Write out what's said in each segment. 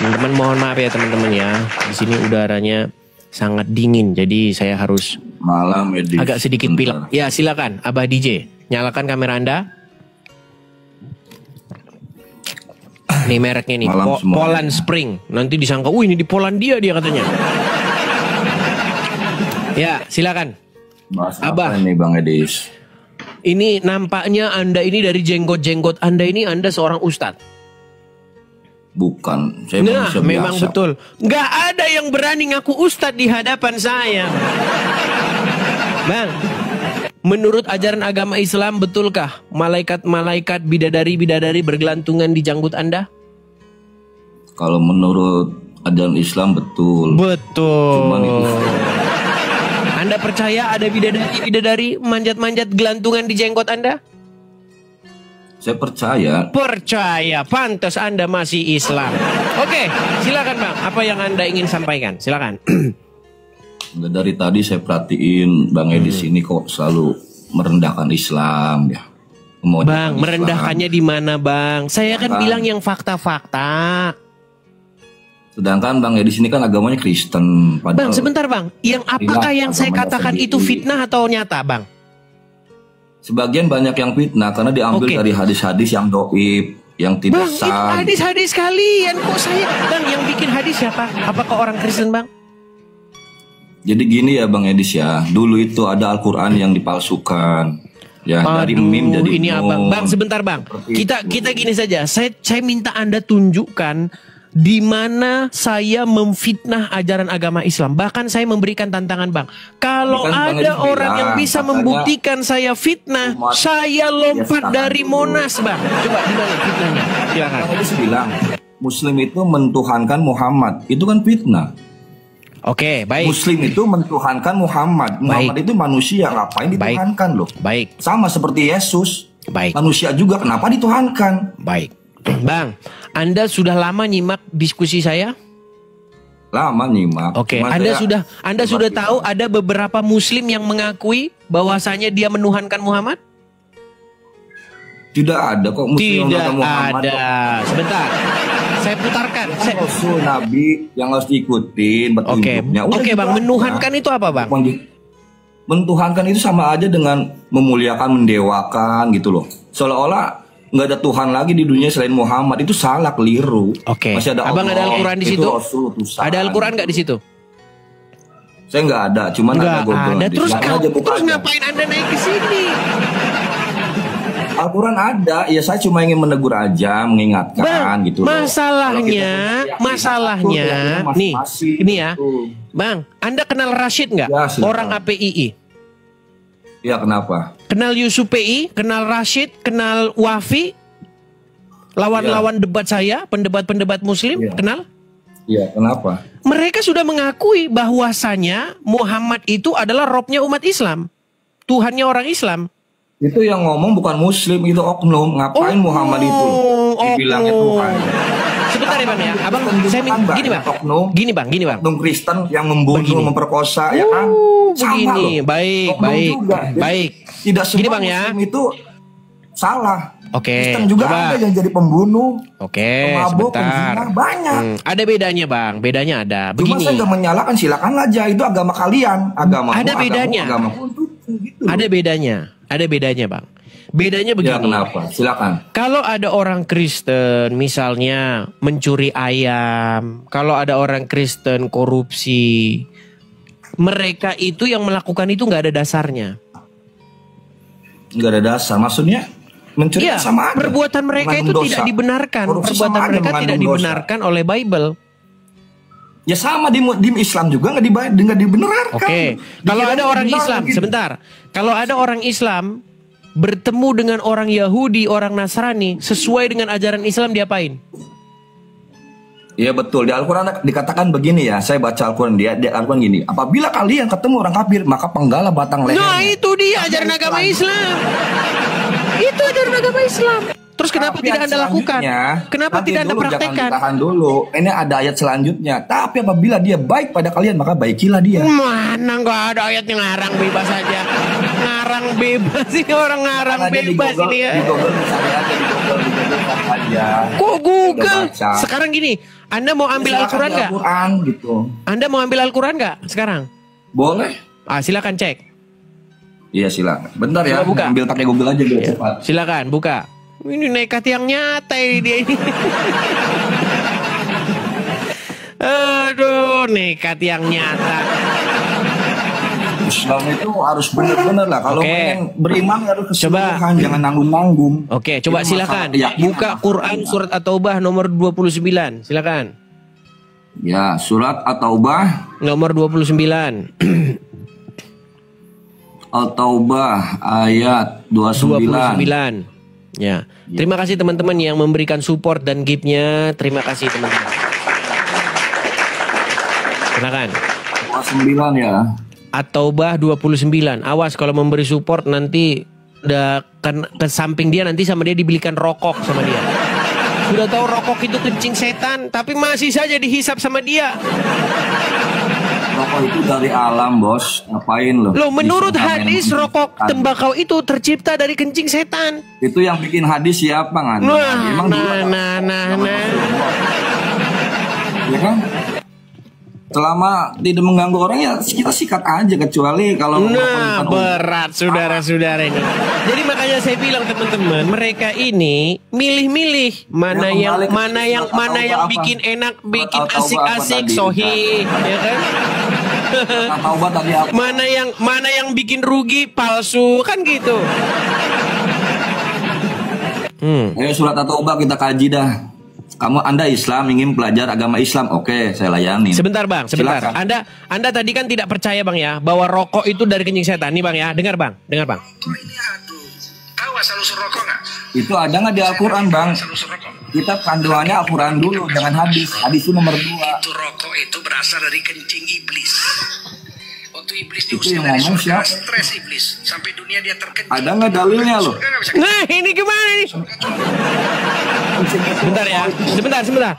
Teman-teman mohon maaf ya teman-teman ya. Di sini udaranya sangat dingin, jadi saya harus malam agak sedikit pilek. Ya silakan, Abah DJ, nyalakan kamera Anda. Nih mereknya nih, Poland Spring. Nanti disangka, ini di Polandia dia katanya. Ya silakan. Abah ini Bang Edis. Ini nampaknya Anda ini dari jenggot-jenggot Anda ini Anda seorang ustadz. Bukan, saya manusia memang biasa. Betul. Nggak ada yang berani ngaku ustadz di hadapan saya. Bang, menurut ajaran agama Islam betulkah malaikat-malaikat bidadari-bidadari bergelantungan di janggut Anda? Kalau menurut ajaran Islam betul. Betul. Cuman itu... Anda percaya ada bidadari-bidadari manjat-manjat gelantungan di jenggot Anda? Saya percaya. Percaya, pantas Anda masih Islam. Oke, silakan Bang. Apa yang Anda ingin sampaikan? Silakan. Dari tadi saya perhatiin Bang Edis ini kok selalu merendahkan Islam ya. Bang, merendahkannya di mana Bang? Saya kan bilang yang fakta-fakta. Sedangkan Bang Edis ini kan agamanya Kristen. Bang, sebentar Bang. Yang apakah yang saya katakan itu fitnah atau nyata Bang? Sebagian banyak yang fitnah karena diambil dari hadis-hadis yang doib, yang tidak sah. Bang, hadis-hadis kalian kok saya. Bang, yang bikin hadis siapa? Apakah orang Kristen Bang? Jadi gini ya Bang Edis ya, dulu itu ada Al-Quran yang dipalsukan. Ya, dari meme jadi ini abang. Bang, sebentar Bang. Kita gini saja. Saya minta Anda tunjukkan di mana saya memfitnah ajaran agama Islam. Bahkan saya memberikan tantangan Bang. Kalau ada orang yang bisa membuktikan saya fitnah, saya lompat dari Monas Bang. Coba di mana fitnahnya? Silakan. Bang bilang Muslim itu mentuhankan Muhammad. Itu kan fitnah. Oke, baik. Muslim itu mentuhankan Muhammad. Muhammad itu manusia, ngapain dituhankan loh? Baik. Sama seperti Yesus. Baik. Manusia juga, kenapa dituhankan? Baik. Bang, Anda sudah lama nyimak diskusi saya? Lama nyimak. Oke, Anda sudah tahu ada beberapa Muslim yang mengakui bahwasanya dia menuhankan Muhammad? Tidak ada kok Muslim yang Muhammad. Tidak ada. Sebentar. Saya putarkan. Rasul Nabi yang harus diikutin petunjuknya. Oke, Bang, menuhankan itu apa Bang? Mentuhankan itu sama aja dengan memuliakan, mendewakan gitu loh. Seolah-olah nggak ada Tuhan lagi di dunia selain Muhammad. Itu salah, keliru. Oke. Masih ada Abang Allah, ada Al-Quran di situ? Ada Al-Quran nggak di situ? Saya nggak ada, cuman ada Google. Ada. Terus ngapain Anda naik ke sini? Al-Quran ada, ya saya cuma ingin menegur aja, mengingatkan Bang, gitu. Masalahnya, nih, ini ya, Bang, Anda kenal Rashid nggak? Ya, orang APII. Ya, kenapa? Kenal Yusuf PI, kenal Rashid, kenal Wafi, lawan-lawan debat saya, pendebat-pendebat Muslim, kenal? Iya, kenapa? Mereka sudah mengakui bahwasanya Muhammad itu adalah robnya umat Islam, Tuhannya orang Islam. Itu yang ngomong bukan Muslim, itu oknum. Ngapain Muhammad itu dibilangnya Tuhan? Sebentar ya Bang ya. Abang, saya gini Bang. Gini Bang. Oknum Kristen yang membunuh, memperkosa, ya kan? Begini, baik. Tidak semua Bang, Muslim itu salah. Oke. Kristen juga ada yang jadi pembunuh. Oke, pemabuk, sebentar. Pembunuh, banyak. Ada bedanya Bang, bedanya ada. Begini. Cuma saya nggak menyalahkan, silakan aja. Itu agama kalian. Ada bedanya. Gitu. Ada bedanya Bang. Bedanya begini. Ya, kenapa? Silakan. Kalau ada orang Kristen misalnya mencuri ayam, kalau ada orang Kristen korupsi, mereka itu yang melakukan itu nggak ada dasarnya. Nggak ada dasar, maksudnya mencuri sama aja. Perbuatan mereka itu tidak dibenarkan. Perbuatan mereka tidak dibenarkan oleh Bible. Ya sama di Islam juga nggak dibenarkan. Oke. Kalau ada orang Islam, sebentar. Kalau ada orang Islam bertemu dengan orang Yahudi, orang Nasrani, sesuai dengan ajaran Islam diapain? Iya betul. Di Al-Quran dikatakan begini ya. Saya baca Al-Quran di Al-Quran gini. Apabila kalian ketemu orang kafir, maka penggalah batang lehernya. Nah itu dia ajaran agama Islam. Itu ajaran agama Islam. Terus kenapa tidak Anda lakukan? Kenapa tidak Anda praktekkan? Tahan dulu. Ini ada ayat selanjutnya. Tapi apabila dia baik pada kalian, maka baikilah dia. Mana nggak ada ayatnya ngarang bebas saja. Ngarang bebas sih orang ngarang bebas ini ya. Di Google misalnya aja di Google. aja. Kok Google? Udah baca. Sekarang gini, Anda mau ambil Silakan Al-Quran di nggak? Al-Quran gitu. Anda mau ambil Al-Quran nggak sekarang? Boleh. Silakan cek. Iya silakan. Bentar ya, Coba buka. ambil pakai Google aja biar Ya, cepat. silakan buka. Ini nekat yang nyata ini dia ini. Aduh, nekat yang nyata. Islam itu harus benar-benar lah. Kalau Oke. pengen beriman harus Coba. keseluruhan, jangan nanggung-nanggung. Oke, coba Itu silakan. masalah keyakinan. Buka Quran surat At-Taubah nomor 29. Silakan. Ya, surat At-Taubah, Nomor 29. At-Taubah ayat 29. 29. Ya. Terima kasih teman-teman yang memberikan support dan gift-nya. Terima kasih teman-teman. Silakan. 29 ya. At-Taubah 29. Awas kalau memberi support nanti udah ke samping dia, nanti sama dia dibelikan rokok sama dia. Sudah tahu rokok itu kencing setan, tapi masih saja dihisap sama dia. Rokok itu dari alam, Bos. Ngapain lo? Loh, menurut Bisa hadis ngamen. rokok tembakau itu tercipta dari kencing setan. Itu yang bikin hadis siapa kan? Nah. Ya kan? Selama tidak mengganggu orang ya kita sikat aja, kecuali kalau Nah, berat saudara-saudara ini. Jadi makanya saya bilang teman-teman, mereka ini milih-milih mana Ya, yang mana yang apa? bikin enak, bikin Taubah apa asik-asik, tadi? sohi, ya kan? Taubah tadi apa? Mana yang bikin rugi, palsu, kan gitu. Ayo surat At-Taubah kita kaji dah. Anda Islam, ingin belajar agama Islam, oke, saya layani. Sebentar bang, sebentar. Silakan. Anda tadi kan tidak percaya bang ya, bahwa rokok itu dari kencing setan. Nih bang ya, dengar bang. Ini aduh. Tahu asal usul rokok nggak? Itu ada nggak di Al-Quran, Bang? Asal usul rokok. Kita panduannya Al-Quran dulu, jangan hadis. Hadis itu nomor 2. Itu rokok itu berasal dari kencing iblis. Waktu iblis Itu diusir yang dari ngomong surga, siapa? stres iblis sampai dunia dia terkencing. Ada nggak dalilnya loh? Surga nggak bisa Nah ini gimana nih? Sebentar ya, sebentar.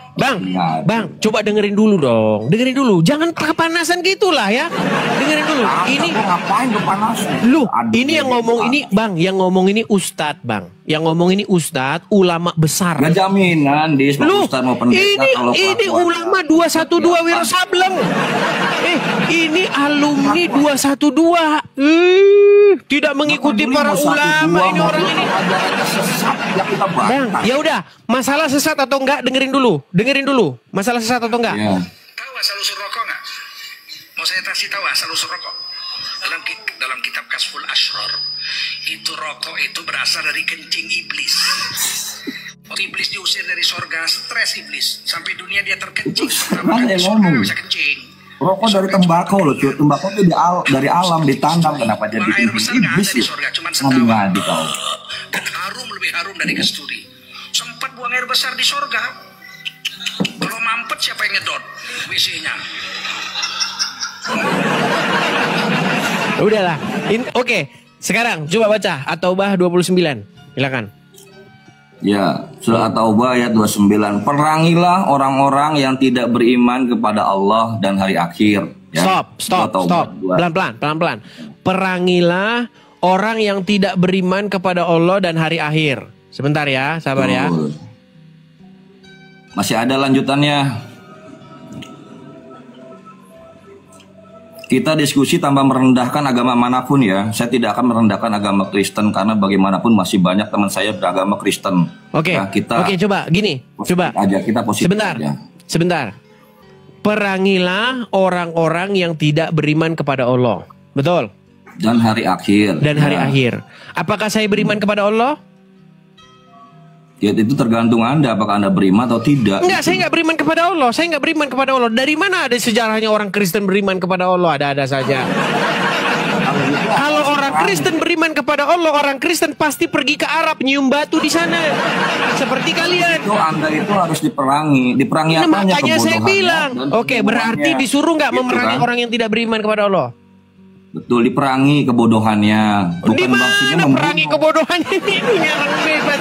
Bang, coba dengerin dulu dong. Dengerin dulu, jangan kepanasan gitulah ya. Dengerin dulu. Ini ngapain kepanasan? lu, ini yang ngomong ini bang, yang ngomong ini ustadz bang. Yang ngomong ini ustadz, ulama besar. Gak jaminan di Lu, Ustaz mau pendeta kalau ini fatwa. ulama 212 Wiro Sableng. Ini alumni 212. Tidak mengikuti para ulama ini orang ini. Bang, ya udah, masalah sesat atau enggak dengerin dulu. Masalah sesat atau enggak? Ya. tahu asal usul rokok nggak? Mau saya kasih tahu asal usul rokok. Dalam kitab Kasful Ashror, itu rokok itu berasal dari kencing iblis. Waktu iblis diusir dari sorga, stres iblis sampai dunia dia terkencing. Mana yang Surga ngomong? nggak bisa kencing. Rokok dari tembakau loh, cuy. Tembakau itu dari alam ditanam, kenapa jadi Buang air besar nggak iblis ada di ya? sorga, cuma Ngadi-ngadi kau. Dan harum lebih harum dari kasturi. Sempat buang air besar di sorga. Kalau mampet siapa yang ngedot WC-nya? Udahlah. Oke, sekarang coba baca At-Taubah 29. Silakan. Ya, surah At-Taubah ayat 29. Perangilah orang-orang yang tidak beriman kepada Allah dan hari akhir. Ya. Stop. At-Taubah 2. Pelan-pelan. Perangilah orang yang tidak beriman kepada Allah dan hari akhir. Sebentar ya, sabar ya. Betul. Masih ada lanjutannya. Kita diskusi tanpa merendahkan agama manapun ya. Saya tidak akan merendahkan agama Kristen karena bagaimanapun masih banyak teman saya beragama Kristen. Oke. Ya, Oke, coba gini. Coba. Aja kita positif aja. Sebentar. Perangilah orang-orang yang tidak beriman kepada Allah. Betul? Dan hari akhir. Dan hari Ya. akhir. Apakah saya beriman kepada Allah? Ya itu tergantung Anda apakah Anda beriman atau tidak. Enggak, saya enggak beriman kepada Allah. Saya enggak beriman kepada Allah. Dari mana ada sejarahnya orang Kristen beriman kepada Allah? Ada-ada saja. Kalau orang Kristen beriman kepada Allah, orang Kristen pasti pergi ke Arab nyium batu di sana. Seperti kalian. Itu Anda itu harus diperangi. Diperangi Nah, apanya? makanya saya Kebodohannya bilang, dan oke, berarti kebodohannya. disuruh nggak Gitu memerangi kan? orang yang tidak beriman kepada Allah? Betul, diperangi kebodohannya. Di maksudnya mana membunuh. perangi kebodohannya ini orang bebas.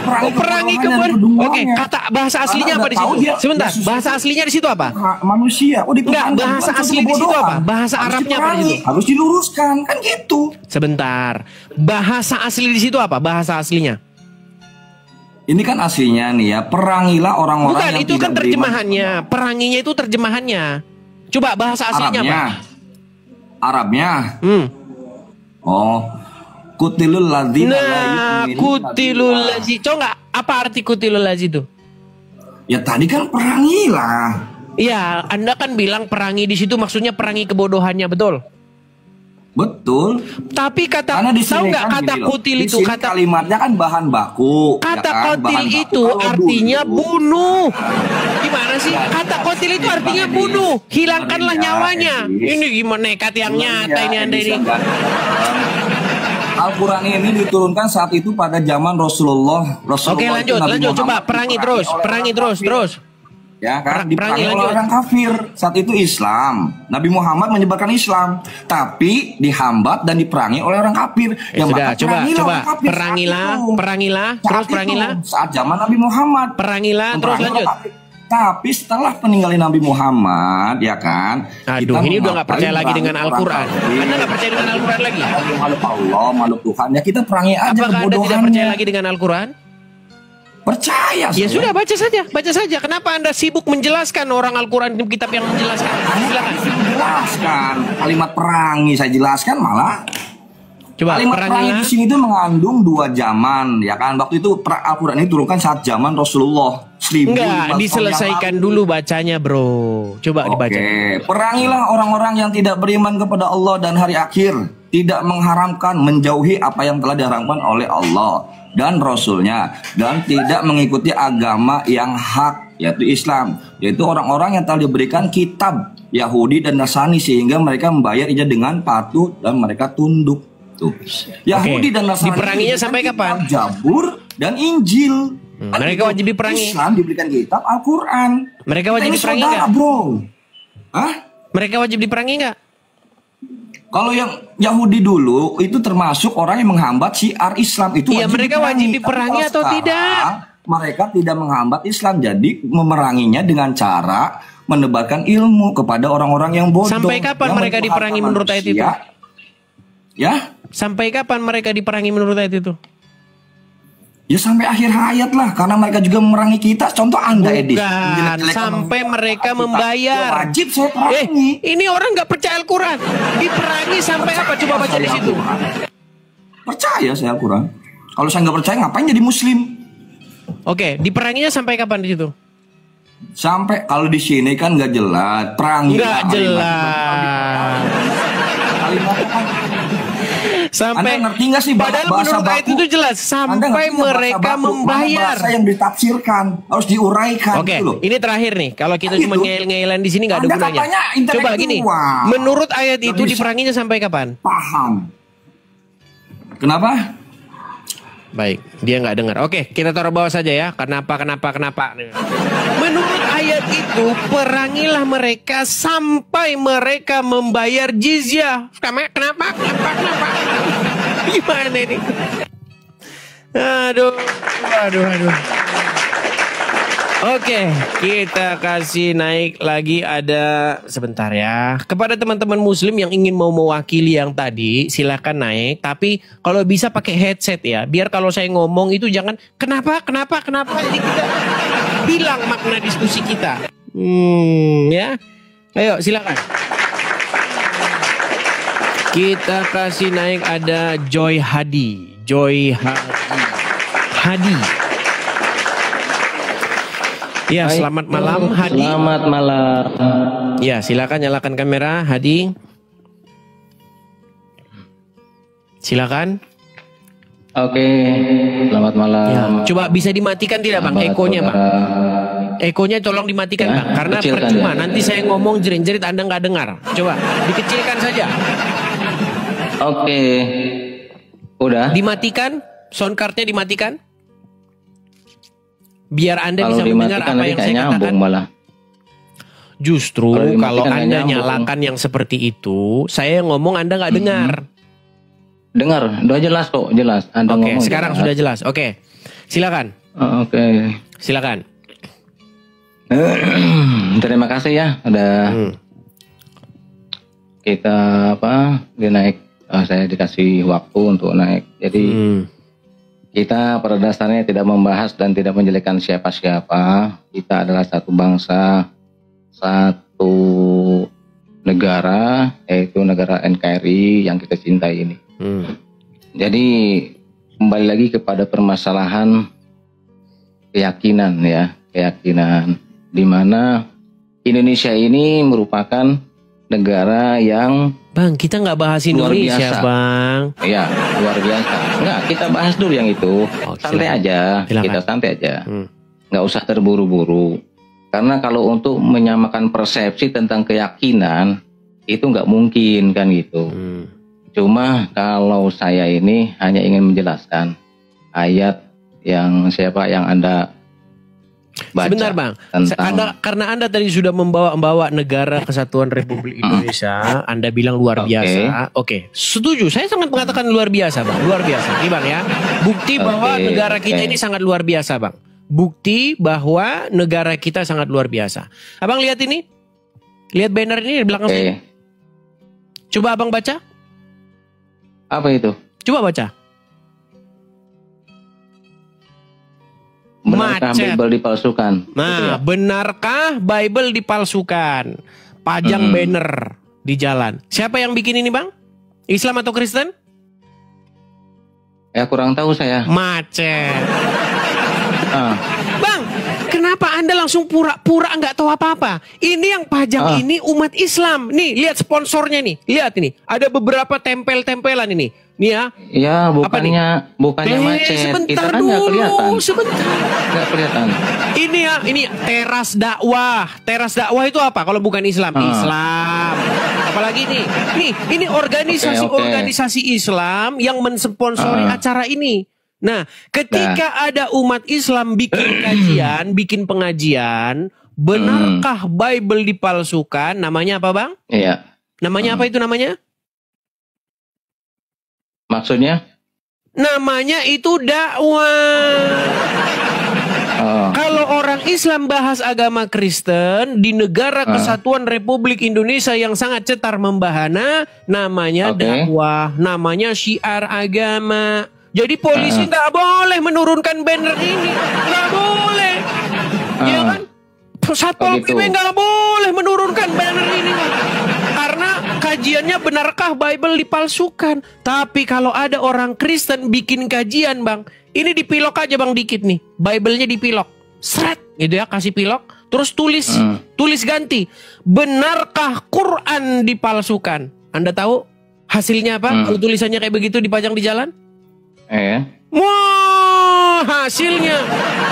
Perangi kebodohannya. kebodohan. Oke, kata bahasa aslinya Karena apa di udah tahu situ? dia Sebentar, Yesus bahasa aslinya di situ apa? Manusia. Oh, Enggak, bahasa asli di situ apa? Bahasa Arabnya apa di situ? Harus diluruskan, kan gitu. Sebentar. Bahasa asli di situ apa? Bahasa aslinya. Ini kan aslinya nih ya, perangilah orang-orang Bukan, yang itu tidak kan terjemahannya. Peranginya itu terjemahannya. Coba bahasa aslinya apa? Arabnya. Oh, kutilul ladzina la yu'minuna kutilul lazi. Coba nggak apa arti kutilul lazi itu? Ya tadi kan perangilah. Iya, Anda kan bilang perangi di situ maksudnya perangi kebodohannya, betul? Betul. Tapi kata Karena di tahu sini nggak kan kata gini loh, kutil di itu sini kata kalimatnya kan bahan baku. kata ya kan? kotil Bahan baku. itu Kalau artinya dulu, bunuh. Gimana sih? Kata kotil itu Bang artinya Edi, bunuh. Hilangkanlah Bang Edi, nyawanya. Edi. Ini gimana nekat yang nyata ini Anda ini. Al-Quran ini diturunkan saat itu pada zaman Rasulullah. Oke, itu lanjut. Nabi Coba Muhammad perangi diperangi terus. oleh orang kafir. Ya kan, diperangi oleh lanjut. orang kafir. Saat itu Islam. Nabi Muhammad menyebarkan Islam, tapi dihambat dan diperangi oleh orang kafir. Ya sudah, maka coba orang kafir perangilah, terus perangilah. Saat zaman Nabi Muhammad. Perangilah, terus Memerangi lanjut. orang kafir. Tapi setelah peninggalan Nabi Muhammad, ya kan? Aduh, ini udah nggak percaya lagi dengan Al-Quran. Anda nggak percaya dengan Al-Quran lagi? Makhluk Allah, makhluk Tuhan. Ya kita perangi aja Apakah Anda tidak kebodohannya. percaya lagi dengan Al-Quran? Percaya. Ya saya. sudah, baca saja. Kenapa Anda sibuk menjelaskan orang Al-Quran di kitab yang menjelaskan? Silakan. Jelaskan kalimat perangi saya jelaskan malah. Coba Kalimat perangi di sini itu mengandung 2 zaman, ya kan? Waktu itu Al-Quran ini turunkan saat zaman Rasulullah. Enggak, diselesaikan dulu bacanya, bro. Coba dibaca. Oke, perangilah orang-orang yang tidak beriman kepada Allah dan hari akhir, tidak mengharamkan, menjauhi apa yang telah diharamkan oleh Allah dan Rasulnya, dan tidak mengikuti agama yang hak, yaitu Islam, yaitu orang-orang yang telah diberikan kitab Yahudi dan Nasrani sehingga mereka membayar ijazah dengan patuh dan mereka tunduk. Tuh. Yahudi dan Nasrani diperanginya sampai kapan? Zabur dan Injil. Mereka wajib diperangi. Islam diberikan kitab Al-Quran. Mereka wajib diperangi nggak, bro? Hah? Mereka wajib diperangi nggak? Kalau yang Yahudi dulu itu termasuk orang yang menghambat syiar Islam itu. Iya, mereka wajib diperangi atau tidak? Mereka tidak menghambat Islam, jadi memeranginya dengan cara menebarkan ilmu kepada orang-orang yang bodoh. Sampai kapan mereka diperangi menurut ayat itu? Ya? Sampai kapan mereka diperangi menurut ayat itu? Ya sampai akhir hayat lah, karena mereka juga memerangi kita. Contoh Anda, Edi. Sampai mereka membayar. Ya, wajib saya perangi. Ini orang nggak percaya Al-Quran. Diperangi sampai apa? Coba baca di situ. Percaya saya Al-Quran. Kalau saya nggak percaya, ngapain jadi Muslim? Oke, diperanginya sampai kapan di situ? Sampai kalau di sini kan nggak jelas. Perangi. Nggak jelas. Sampai Anda ngerti nggak sih padahal bahasa menurut ayat baku? itu jelas sampai mereka membayar. Bahasa yang ditafsirkan harus diuraikan. Oke, gitu loh. ini terakhir nih. Kalau kita cuma ngeyel-ngeyelan di sini nggak ada Anda gunanya. katanya Coba gini, menurut ayat itu bisa diperanginya sampai kapan? Paham. Kenapa? Baik, dia nggak dengar. Oke, kita taruh bawah saja ya. Kenapa? Menurut ayat itu, perangilah mereka sampai mereka membayar jizyah. Kenapa? Gimana ini? Aduh. Oke, kita kasih naik lagi ada sebentar ya. Kepada teman-teman muslim yang ingin mau mewakili yang tadi, silakan naik. Tapi kalau bisa pakai headset ya. Biar kalau saya ngomong itu jangan kenapa. Jadi kita bilang makna diskusi kita. Ya. Ayo silakan. Kita kasih naik ada Joy Hadi. Ya, selamat malam Hadi. Selamat malam. Ya, silakan nyalakan kamera Hadi. Silakan. Oke, selamat malam. Ya, coba bisa dimatikan tidak Bang ekonya Bang? Ekonya tolong dimatikan Ya, Bang, karena kecilkan percuma ya. nanti saya ngomong jerit-jerit Anda nggak dengar. Coba dikecilkan saja. Oke. Udah. Dimatikan, sound cardnya dimatikan. Biar Anda Kalau bisa mendengar dimatikan apa nanti yang kayak saya katakan. nyambung malah. Justru Kalau kalau dimatikan Anda nggak nyambung. nyalakan yang seperti itu, saya ngomong Anda nggak dengar. Dengar, udah jelas kok, jelas. Anda Oke, ngomong sekarang jelas. sudah jelas. Oke, silakan. Oke. Silakan. Terima kasih ya, udah kita dia naik. Saya dikasih waktu untuk naik. Jadi kita pada dasarnya tidak membahas dan tidak menjelekkan siapa-siapa. Kita adalah satu bangsa, satu negara, yaitu negara NKRI yang kita cintai ini. Jadi kembali lagi kepada permasalahan keyakinan ya, keyakinan di mana Indonesia ini merupakan negara yang Bang, kita nggak bahas Indonesia, Bang. Iya, luar biasa. Enggak, kita bahas dulu yang itu. Santai aja, Silakan. kita santai aja. Nggak usah terburu-buru. Karena kalau untuk menyamakan persepsi tentang keyakinan, itu nggak mungkin kan gitu. Cuma kalau saya ini hanya ingin menjelaskan ayat yang Anda baca. Sebentar, Bang. Karena Anda tadi sudah membawa negara Kesatuan Republik Indonesia, Anda bilang luar biasa. Oke, setuju. Saya sangat mengatakan luar biasa, Bang. Luar biasa. Ini, Bang ya. Bukti bahwa negara kita ini sangat luar biasa, Bang. Bukti bahwa negara kita sangat luar biasa. Abang lihat ini. Lihat banner ini di belakang sini. Coba Abang baca. Apa itu? Coba baca. Benarkah Bible dipalsukan? Nah, benarkah Bible dipalsukan? Pajang banner di jalan. Siapa yang bikin ini, Bang? Islam atau Kristen? Ya kurang tahu saya. Macet. Bang, kenapa Anda langsung pura-pura nggak tahu apa-apa? Ini yang pajang ini umat Islam. Nih, lihat sponsornya nih. Lihat ini. Ada beberapa tempel-tempelan ini. Nih ya. Ya, bukannya macet. Sebentar Kita kan dulu. nggak kelihatan. Sebentar. Nggak kelihatan. Ini ya, ini teras dakwah. Teras dakwah itu apa? Kalau bukan Islam, Islam. Apalagi nih, ini organisasi Islam yang mensponsori acara ini. Nah, ketika ada umat Islam bikin kajian, bikin pengajian, benarkah Bible dipalsukan? Namanya apa, Bang? Iya. Namanya apa itu namanya? Maksudnya? Namanya itu dakwah. Kalau orang Islam bahas agama Kristen di negara Kesatuan Republik Indonesia yang sangat cetar membahana, namanya dakwah, namanya syiar agama. Jadi polisi nggak boleh menurunkan banner ini, nggak boleh, ya kan? Satpol PP nggak boleh menurunkan banner ini, karena kajiannya benarkah Bible dipalsukan. Tapi kalau ada orang Kristen bikin kajian, Bang, ini dipilok aja, Bang, dikit nih, Bible-nya dipilok, seret, gitu ya, kasih pilok, terus tulis ganti, benarkah Quran dipalsukan? Anda tahu hasilnya apa? Kalau tulisannya kayak begitu dipajang di jalan? Wah, hasilnya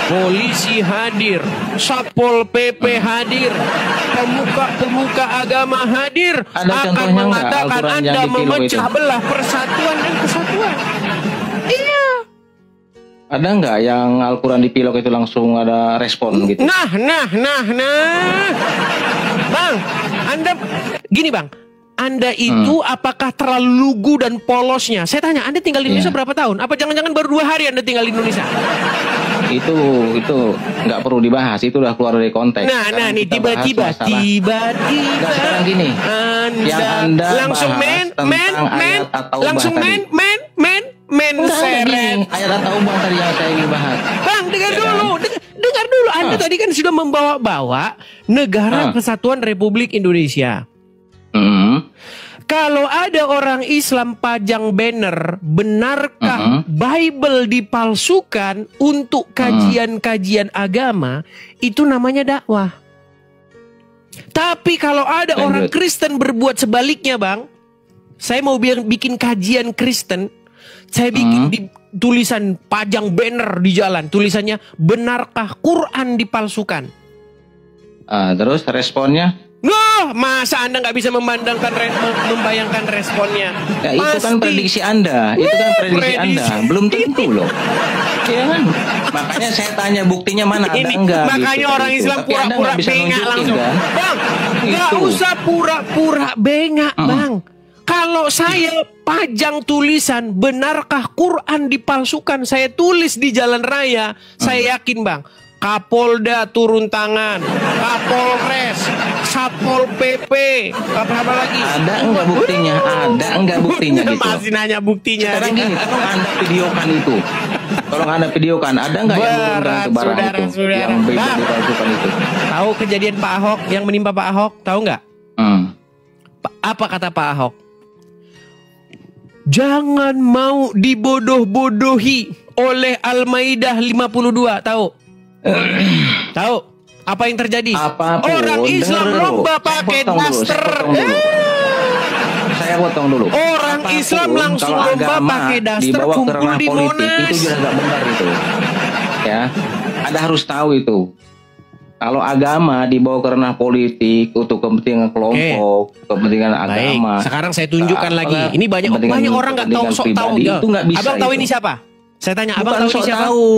polisi hadir, Satpol PP hadir, pemuka agama hadir, akan mengatakan Anda memecah belah persatuan dan kesatuan. Iya. Ada nggak yang Al-Quran dipilok itu langsung ada respon gitu? Nah. Bang, Anda gini, Bang. Anda itu apakah terlalu lugu dan polosnya? Saya tanya, Anda tinggal di Indonesia berapa tahun? Apa jangan-jangan baru 2 hari Anda tinggal di Indonesia? Itu nggak perlu dibahas, itu udah keluar dari konteks. Nah, nih tiba-tiba sekarang gini, Anda langsung seret ayat At-Taubah tadi yang saya ingin bahas. Bang, dengar dulu. Anda tadi kan sudah membawa-bawa negara Kesatuan Republik Indonesia. Kalau ada orang Islam pajang banner, benarkah Bible dipalsukan untuk kajian-kajian agama? Itu namanya dakwah. Tapi kalau ada orang Kristen berbuat sebaliknya, Bang, saya mau bikin kajian Kristen, saya bikin di tulisan pajang banner di jalan, tulisannya benarkah Quran dipalsukan? Terus responnya? Loh, masa Anda nggak bisa membayangkan responnya? Ya, itu kan prediksi Anda, belum tentu loh. Ya kan? Makanya saya tanya buktinya mana, ada enggak? Makanya gitu, orang Islam pura-pura bengak langsung. Kan? Bang, nggak usah pura-pura bengak, Bang. Kalau saya pajang tulisan benarkah Quran dipalsukan, saya tulis di jalan raya, saya yakin, Bang, Kapolda turun tangan, Kapolres, Satpol PP, apa lagi? Ada enggak buktinya? Gitu. Masih nanya buktinya. Sekarang gini, kalau Anda videokan itu, Tolong Anda videokan. Ada nggak yang menurunkan itu barang itu? Yang dipalsukan itu. Tahu kejadian Pak Ahok yang menimpa Pak Ahok? Tahu nggak? Apa kata Pak Ahok? Jangan mau dibodoh-bodohi oleh Al-Maidah 52. Tahu? Tahu? Apa yang terjadi? Apapun, orang Islam lomba pakai daster. Saya potong dulu. Orang Apapun, Islam langsung lomba pakai daster kumpul di politik, Monas. itu juga nggak benar itu. Ya, Anda harus tahu itu. Kalau agama dibawa ke ranah politik untuk kepentingan kelompok, kepentingan agama. Sekarang saya tunjukkan lagi. Ini banyak orang nggak tahu, sok tahu. Itu nggak bisa. Abang tahu itu. ini siapa? Saya tanya, Bukan abang tahu ini siapa? Tahu.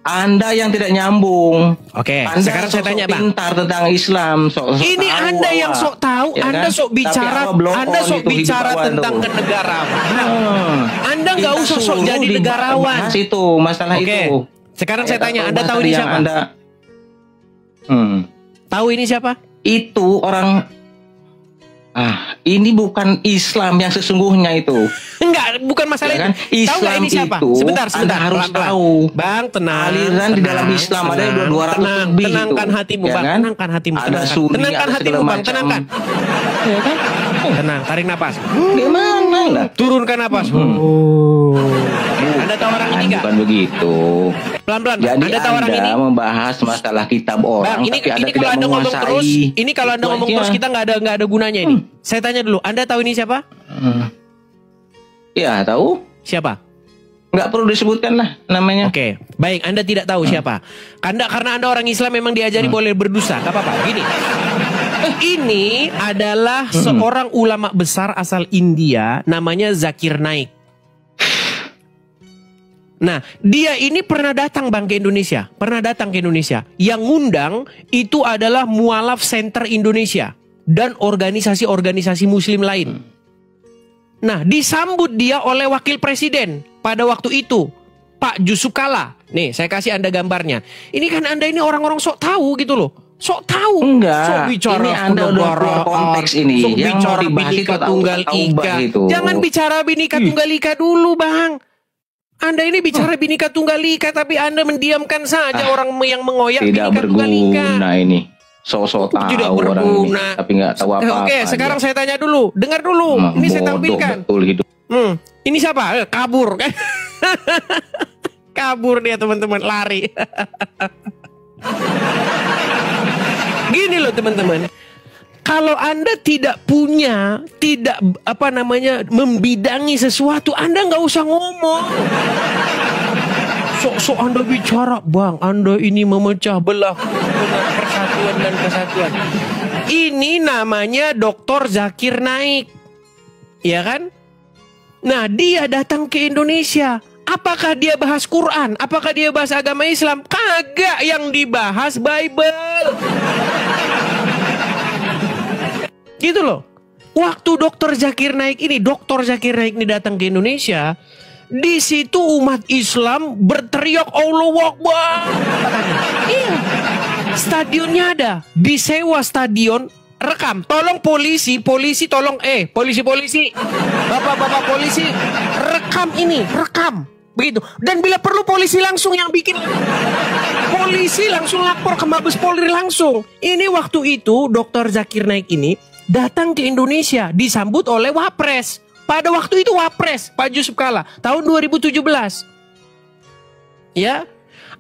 Anda yang tidak nyambung. Oke, Anda sekarang saya tanya, Bang. Pintar tentang Islam. Ini tahu, Anda yang sok tahu, ya Anda kan? sok bicara, Anda sok bicara tentang kenegarawan. Anda nggak usah sok jadi negarawan. Bahas itu, masalah itu. Sekarang saya tanya, Anda tahu ini siapa? Tahu ini siapa? Itu orang. Ini bukan Islam yang sesungguhnya itu. Enggak, bukan masalah ya kan? itu. Tahu nggak ini siapa? Itu, sebentar. Anda harus tahu. Bang, tenang. Aliran di dalam Islam ada 200 lebih. Tenangkan hatimu, ya Bang. Kan? Tenangkan hatimu. Ada Sunni, tenangkan hatimu, Bang. Tenangkan. Ya kan? Tenang, tarik napas. Gimana lah? Turunkan napas. Anda tahu orang ini nggak? Bukan begitu. Pelan-pelan. Jadi Anda tahu orang ini? Membahas masalah kitab orang, Bang, tapi Anda kalau tidak Anda ngomong menguasai. terus, ini kalau Anda ngomong terus kita nggak ada gunanya ini. Saya tanya dulu, Anda tahu ini siapa? Ya, tahu. Siapa? Nggak perlu disebutkan lah namanya. Oke, baik. Anda tidak tahu siapa. Karena Anda orang Islam memang diajari boleh berdusta. Gak apa-apa. Gini. Ini adalah seorang ulama besar asal India, namanya Zakir Naik. Nah, dia ini pernah datang Bang ke Indonesia. Pernah datang ke Indonesia. Yang ngundang itu adalah Mualaf Center Indonesia dan organisasi-organisasi muslim lain. Nah, disambut dia oleh wakil presiden pada waktu itu, Pak Yusuf Kalla. Nih, saya kasih Anda gambarnya. Ini kan Anda ini orang-orang sok tahu gitu loh. Sok tahu. Enggak. Sok bicara ini Anda udah keluar konteks ini. Sok yang bicara mau dibahas Bhinneka itu Tunggal Ika. Jangan bicara Bhinneka Tunggal Ika dulu, Bang. Anda ini bicara Bhinneka Tunggal Ika, tapi Anda mendiamkan saja orang yang mengoyak Bhinneka Tunggal Ika. Tidak berguna ini. Sosok tahu tidak orang ini, berguna. tapi nggak tahu apa-apa. Oke, sekarang saya tanya dulu. Dengar dulu. Ini saya tampilkan. Betul hidup. Ini siapa? Kabur kan? Kabur dia teman-teman, lari. Gini loh teman-teman. Kalau Anda tidak membidangi sesuatu, Anda nggak usah ngomong. Sok-sok Anda bicara, Bang, Anda ini memecah belah persatuan dan kesatuan. Ini namanya Dr. Zakir Naik. Ya kan? Nah, dia datang ke Indonesia. Apakah dia bahas Quran? Apakah dia bahas agama Islam? Kagak, yang dibahas Bible. Gitu loh. Waktu Dr. Zakir Naik ini datang ke Indonesia, di situ umat Islam berteriak Allahu Akbar. Iya. Stadionnya ada, disewa stadion, rekam. Tolong polisi tolong polisi. Bapak-bapak polisi, rekam ini, rekam. Begitu. Dan bila perlu polisi langsung yang bikin. Polisi langsung lapor ke Mabes Polri langsung. Ini waktu itu Dr. Zakir Naik ini datang ke Indonesia, disambut oleh Wapres. Pada waktu itu Wapres, Pak Yusuf Kalla, tahun 2017. Ya,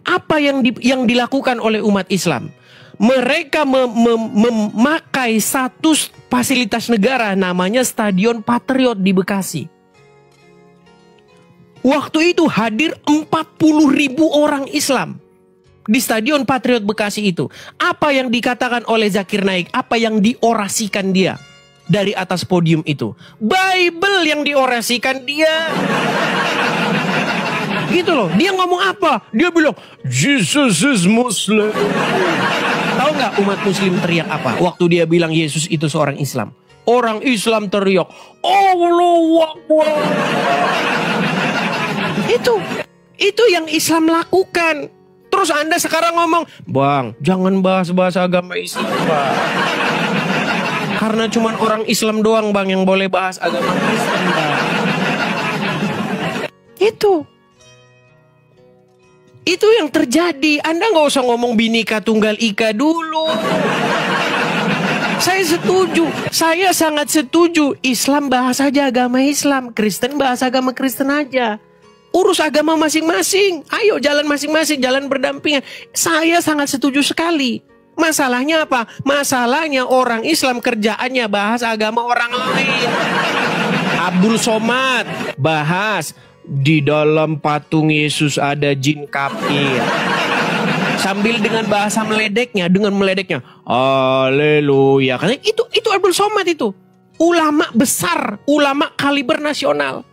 apa yang dilakukan oleh umat Islam? Mereka memakai status fasilitas negara namanya Stadion Patriot di Bekasi. Waktu itu hadir 40.000 orang Islam di Stadion Patriot Bekasi itu. Apa yang dikatakan oleh Zakir Naik? Apa yang diorasikan dia dari atas podium itu? Bible yang diorasikan dia. Gitu loh. Dia ngomong apa? Dia bilang, Jesus is Muslim. Tahu nggak umat Muslim teriak apa? Waktu dia bilang Yesus itu seorang Islam. Orang Islam teriak, Allahu Akbar. Itu yang Islam lakukan. Terus Anda sekarang ngomong, Bang, jangan bahas agama Islam, Bang. Karena cuma orang Islam doang, Bang, yang boleh bahas agama Islam, Bang. Itu. Itu yang terjadi. Anda nggak usah ngomong Bhinneka Tunggal Ika dulu. Saya setuju. Saya sangat setuju. Islam bahas aja agama Islam. Kristen bahas agama Kristen aja. Urus agama masing-masing. Ayo jalan masing-masing. Jalan berdampingan. Saya sangat setuju sekali. Masalahnya apa? Masalahnya orang Islam kerjaannya bahas agama orang lain. Abdul Somad bahas di dalam patung Yesus ada jin kafir. Sambil dengan bahasa meledeknya, haleluya. Karena itu Abdul Somad itu. Ulama besar, ulama kaliber nasional.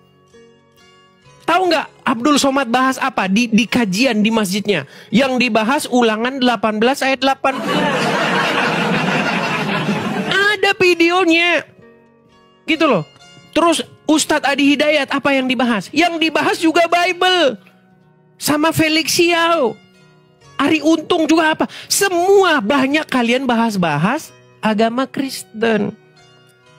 Tahu nggak Abdul Somad bahas apa di kajian di masjidnya? Yang dibahas Ulangan 18 ayat 18. Ada videonya. Gitu loh. Terus Ustadz Adi Hidayat apa yang dibahas? Yang dibahas juga Bible. Sama Felix Xiao. Ari Untung juga apa? Semua banyak kalian bahas-bahas agama Kristen.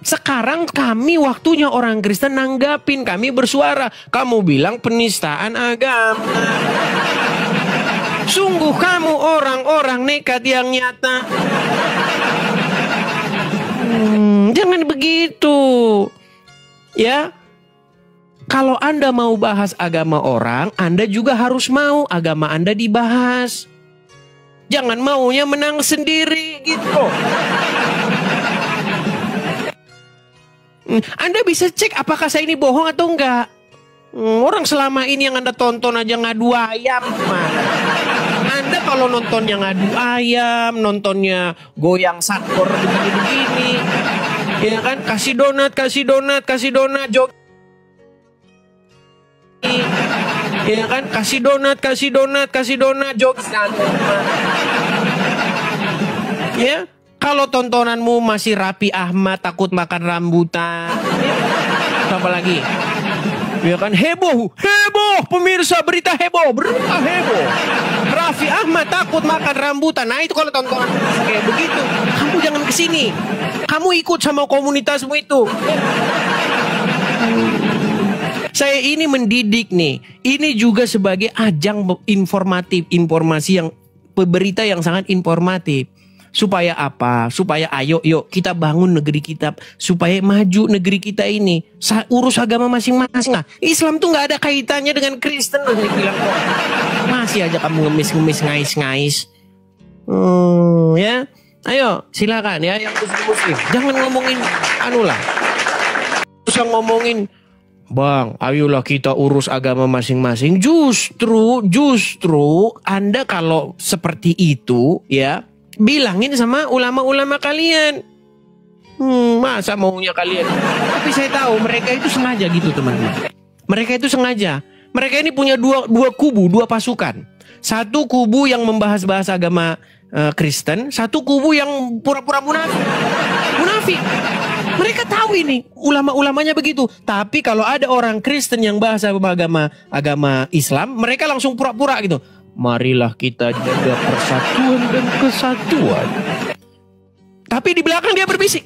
Sekarang kami waktunya orang Kristen nanggapin. Kami bersuara. Kamu bilang penistaan agama. Sungguh kamu orang-orang nekat yang nyata. Jangan begitu. Ya, kalau Anda mau bahas agama orang, Anda juga harus mau agama Anda dibahas. Jangan maunya menang sendiri gitu. Anda bisa cek apakah saya ini bohong atau enggak. Orang selama ini yang Anda tonton aja ngadu ayam. Anda kalau nontonnya ngadu ayam, nontonnya goyang satkor begini-begini. Ya kan, kasih donat, jog. Ya kan, kasih donat, jog. Ya, kalau tontonanmu masih Raffi Ahmad takut makan rambutan. Apa lagi? Ya kan, heboh, pemirsa berita heboh. Raffi Ahmad takut makan rambutan. Nah itu kalau tontonan kayak begitu, kamu jangan kesini. Kamu ikut sama komunitasmu itu. Saya ini mendidik nih. Ini juga sebagai ajang informatif, informasi yang berita yang sangat informatif. Supaya apa? Supaya yuk kita bangun negeri kita. Supaya maju negeri kita ini. Urus agama masing-masing. Nah, Islam tuh gak ada kaitannya dengan Kristen. Bilang, masih aja kamu ngemis-ngemis, ngais-ngais. Ya. Ayo silakan ya yang muslim. Jangan ngomongin lah. Terus yang ngomongin, Bang, ayolah kita urus agama masing-masing. Justru Anda kalau seperti itu ya, bilangin sama ulama-ulama kalian. Masa maunya kalian? Tapi saya tahu mereka itu sengaja gitu teman-teman. Mereka itu sengaja. Mereka ini punya dua kubu, dua pasukan. Satu kubu yang membahas-bahas agama Kristen, satu kubu yang pura-pura munafik. Mereka tahu ini ulama-ulamanya begitu. Tapi kalau ada orang Kristen yang bahas agama Islam, mereka langsung pura-pura gitu. Marilah kita jaga persatuan dan kesatuan. Tapi di belakang dia berbisik.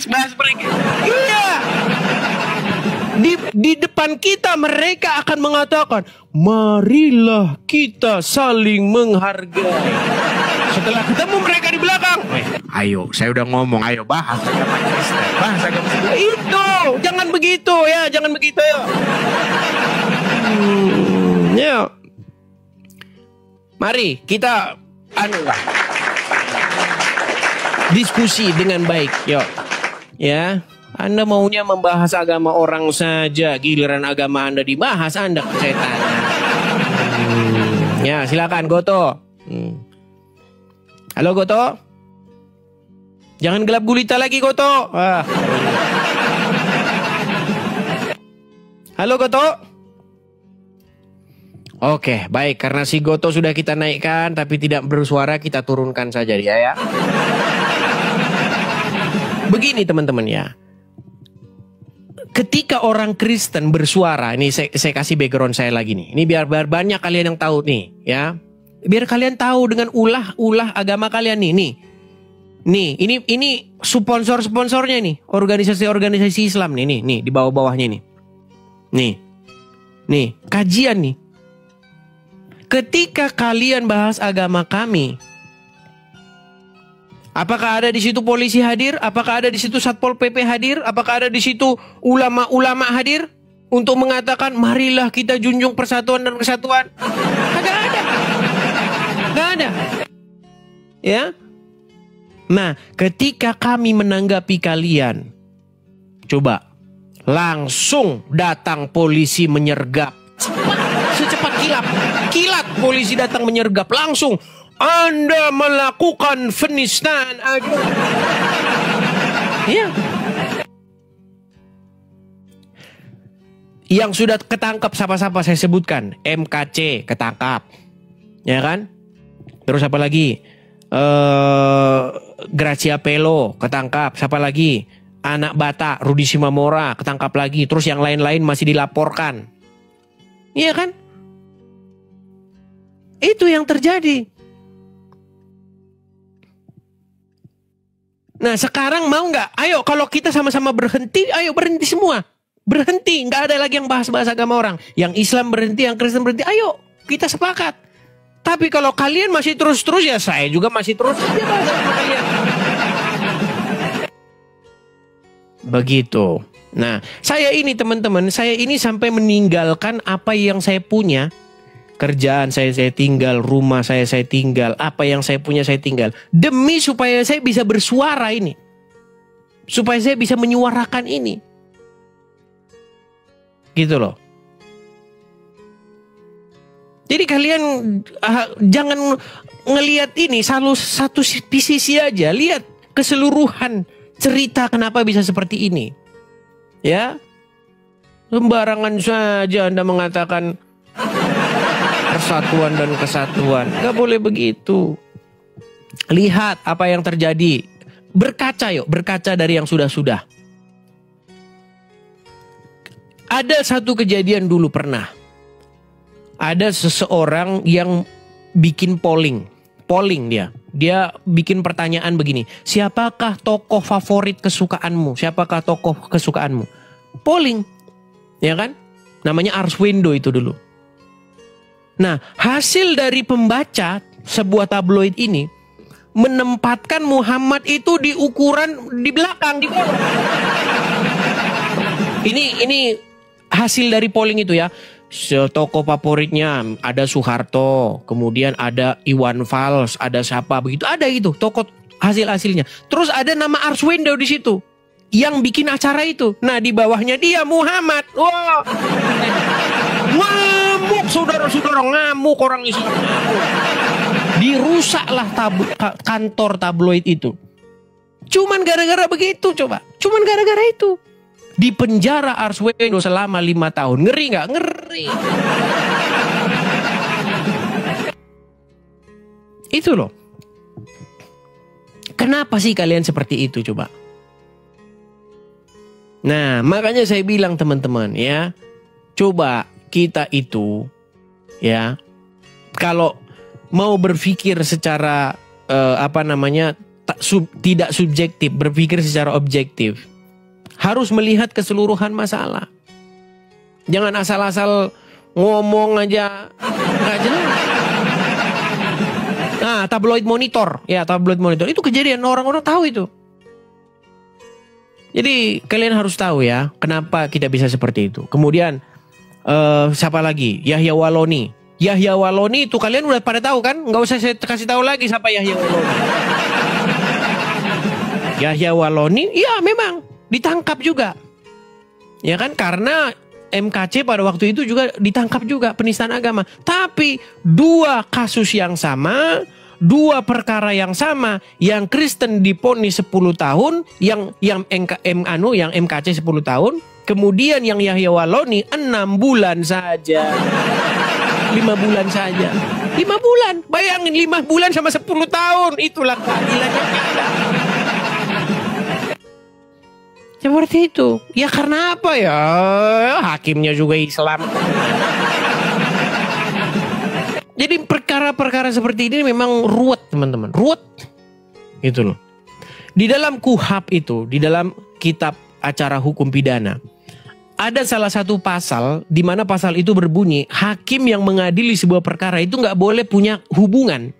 Bahas mereka. Iya. Di depan kita mereka akan mengatakan, marilah kita saling menghargai. Setelah ketemu mereka di belakang, ayo, saya udah ngomong, ayo bahas agama Kristen, bahas agama Islam. Itu, jangan begitu ya, Ya. Mari kita diskusi dengan baik, yuk. Ya. Anda maunya membahas agama orang saja, giliran agama Anda dibahas, Anda setan. Ya, silakan Goto. Halo Goto. Jangan gelap gulita lagi Goto. Halo Goto. Oke, baik. Karena si Goto sudah kita naikkan tapi tidak bersuara, kita turunkan saja dia ya. Begini teman-teman ya. Ketika orang Kristen bersuara, ini saya kasih background saya lagi nih. Ini biar banyak kalian yang tahu nih, ya. Biar kalian tahu dengan ulah agama kalian nih. Ini sponsor-sponsornya nih, organisasi-organisasi Islam nih di bawah-bawahnya nih. Nih, kajian nih. Ketika kalian bahas agama kami, apakah ada di situ polisi hadir? Apakah ada di situ Satpol PP hadir? Apakah ada di situ ulama-ulama hadir untuk mengatakan marilah kita junjung persatuan dan kesatuan? Nggak ada. Nggak ada. Ya. Nah, ketika kami menanggapi kalian, coba langsung datang polisi menyergap. Secepat kilat polisi datang menyergap langsung. Anda melakukan penistaan agama. Iya. Yang sudah ketangkap siapa-siapa saya sebutkan. MKC ketangkap. Ya kan? Terus apa lagi? Gracia Pelo ketangkap. Siapa lagi? Anak Bata, Rudi Simamora ketangkap lagi. Terus yang lain-lain masih dilaporkan. Iya kan? Itu yang terjadi. Nah sekarang mau nggak? Ayo kalau kita sama-sama berhenti, ayo berhenti semua. Berhenti, nggak ada lagi yang bahas-bahas agama orang. Yang Islam berhenti, yang Kristen berhenti. Ayo kita sepakat. Tapi kalau kalian masih terus-terus, ya saya juga masih terus. Ya bahas sama kalian. Begitu. Nah, saya ini teman-teman, saya ini sampai meninggalkan apa yang saya punya. Kerjaan saya tinggal, rumah saya tinggal, apa yang saya punya saya tinggal. Demi supaya saya bisa bersuara ini. Supaya saya bisa menyuarakan ini. Gitu loh. Jadi kalian jangan ngelihat ini satu sisi aja. Lihat keseluruhan cerita kenapa bisa seperti ini. Ya. Sembarangan saja Anda mengatakan persatuan dan kesatuan. Gak boleh begitu. Lihat apa yang terjadi. Berkaca yuk. Berkaca dari yang sudah-sudah. Ada satu kejadian dulu pernah. Ada seseorang yang bikin polling. Polling dia. Dia bikin pertanyaan begini. Siapakah tokoh favorit kesukaanmu? Siapakah tokoh kesukaanmu? Polling. Ya kan? Namanya Arswendo itu dulu. Nah, hasil dari pembaca sebuah tabloid ini menempatkan Muhammad itu di ukuran di belakang, di bawah. Ini hasil dari polling itu ya. Tokoh favoritnya ada Soeharto, kemudian ada Iwan Fals, ada siapa begitu, ada itu tokoh hasilnya. Terus ada nama Arswendo di situ yang bikin acara itu. Nah di bawahnya dia Muhammad. Wah, ngamuk saudara-saudara, ngamuk orang Islam. Dirusaklah kantor tabloid itu. Cuman gara-gara begitu coba. Cuman gara-gara itu. Di penjara Arswendo selama 5 tahun. Ngeri nggak? Ngeri. Itu loh. Kenapa sih kalian seperti itu coba? Nah, makanya saya bilang teman-teman ya, coba kita itu ya, kalau mau berpikir secara tidak subjektif, berpikir secara objektif. Harus melihat keseluruhan masalah. Jangan asal-asal ngomong aja nggak jelas. Nah, tabloid monitor. Ya, tabloid monitor. Itu kejadian, orang-orang tahu itu. Jadi, kalian harus tahu ya, kenapa kita bisa seperti itu. Kemudian, siapa lagi? Yahya Waloni. Yahya Waloni itu kalian udah pada tahu kan? Nggak usah saya kasih tahu lagi siapa Yahya Waloni. Yahya Waloni, iya memang. Ditangkap juga. Ya kan? Karena MKC pada waktu itu juga ditangkap juga penistaan agama. Tapi 2 kasus yang sama, 2 perkara yang sama, yang Kristen diponis 10 tahun, yang MKC 10 tahun, kemudian yang Yahya Waloni 6 bulan saja. 5 bulan saja. 5 bulan. Bayangin 5 bulan sama 10 tahun. Itulah keadilannya kita. Seperti itu. Ya karena apa ya? Hakimnya juga Islam. Jadi perkara-perkara seperti ini memang ruwet teman-teman. Ruwet. Gitu loh. Di dalam KUHP itu, di dalam kitab acara hukum pidana, ada salah satu pasal di mana pasal itu berbunyi hakim yang mengadili sebuah perkara itu nggak boleh punya hubungan,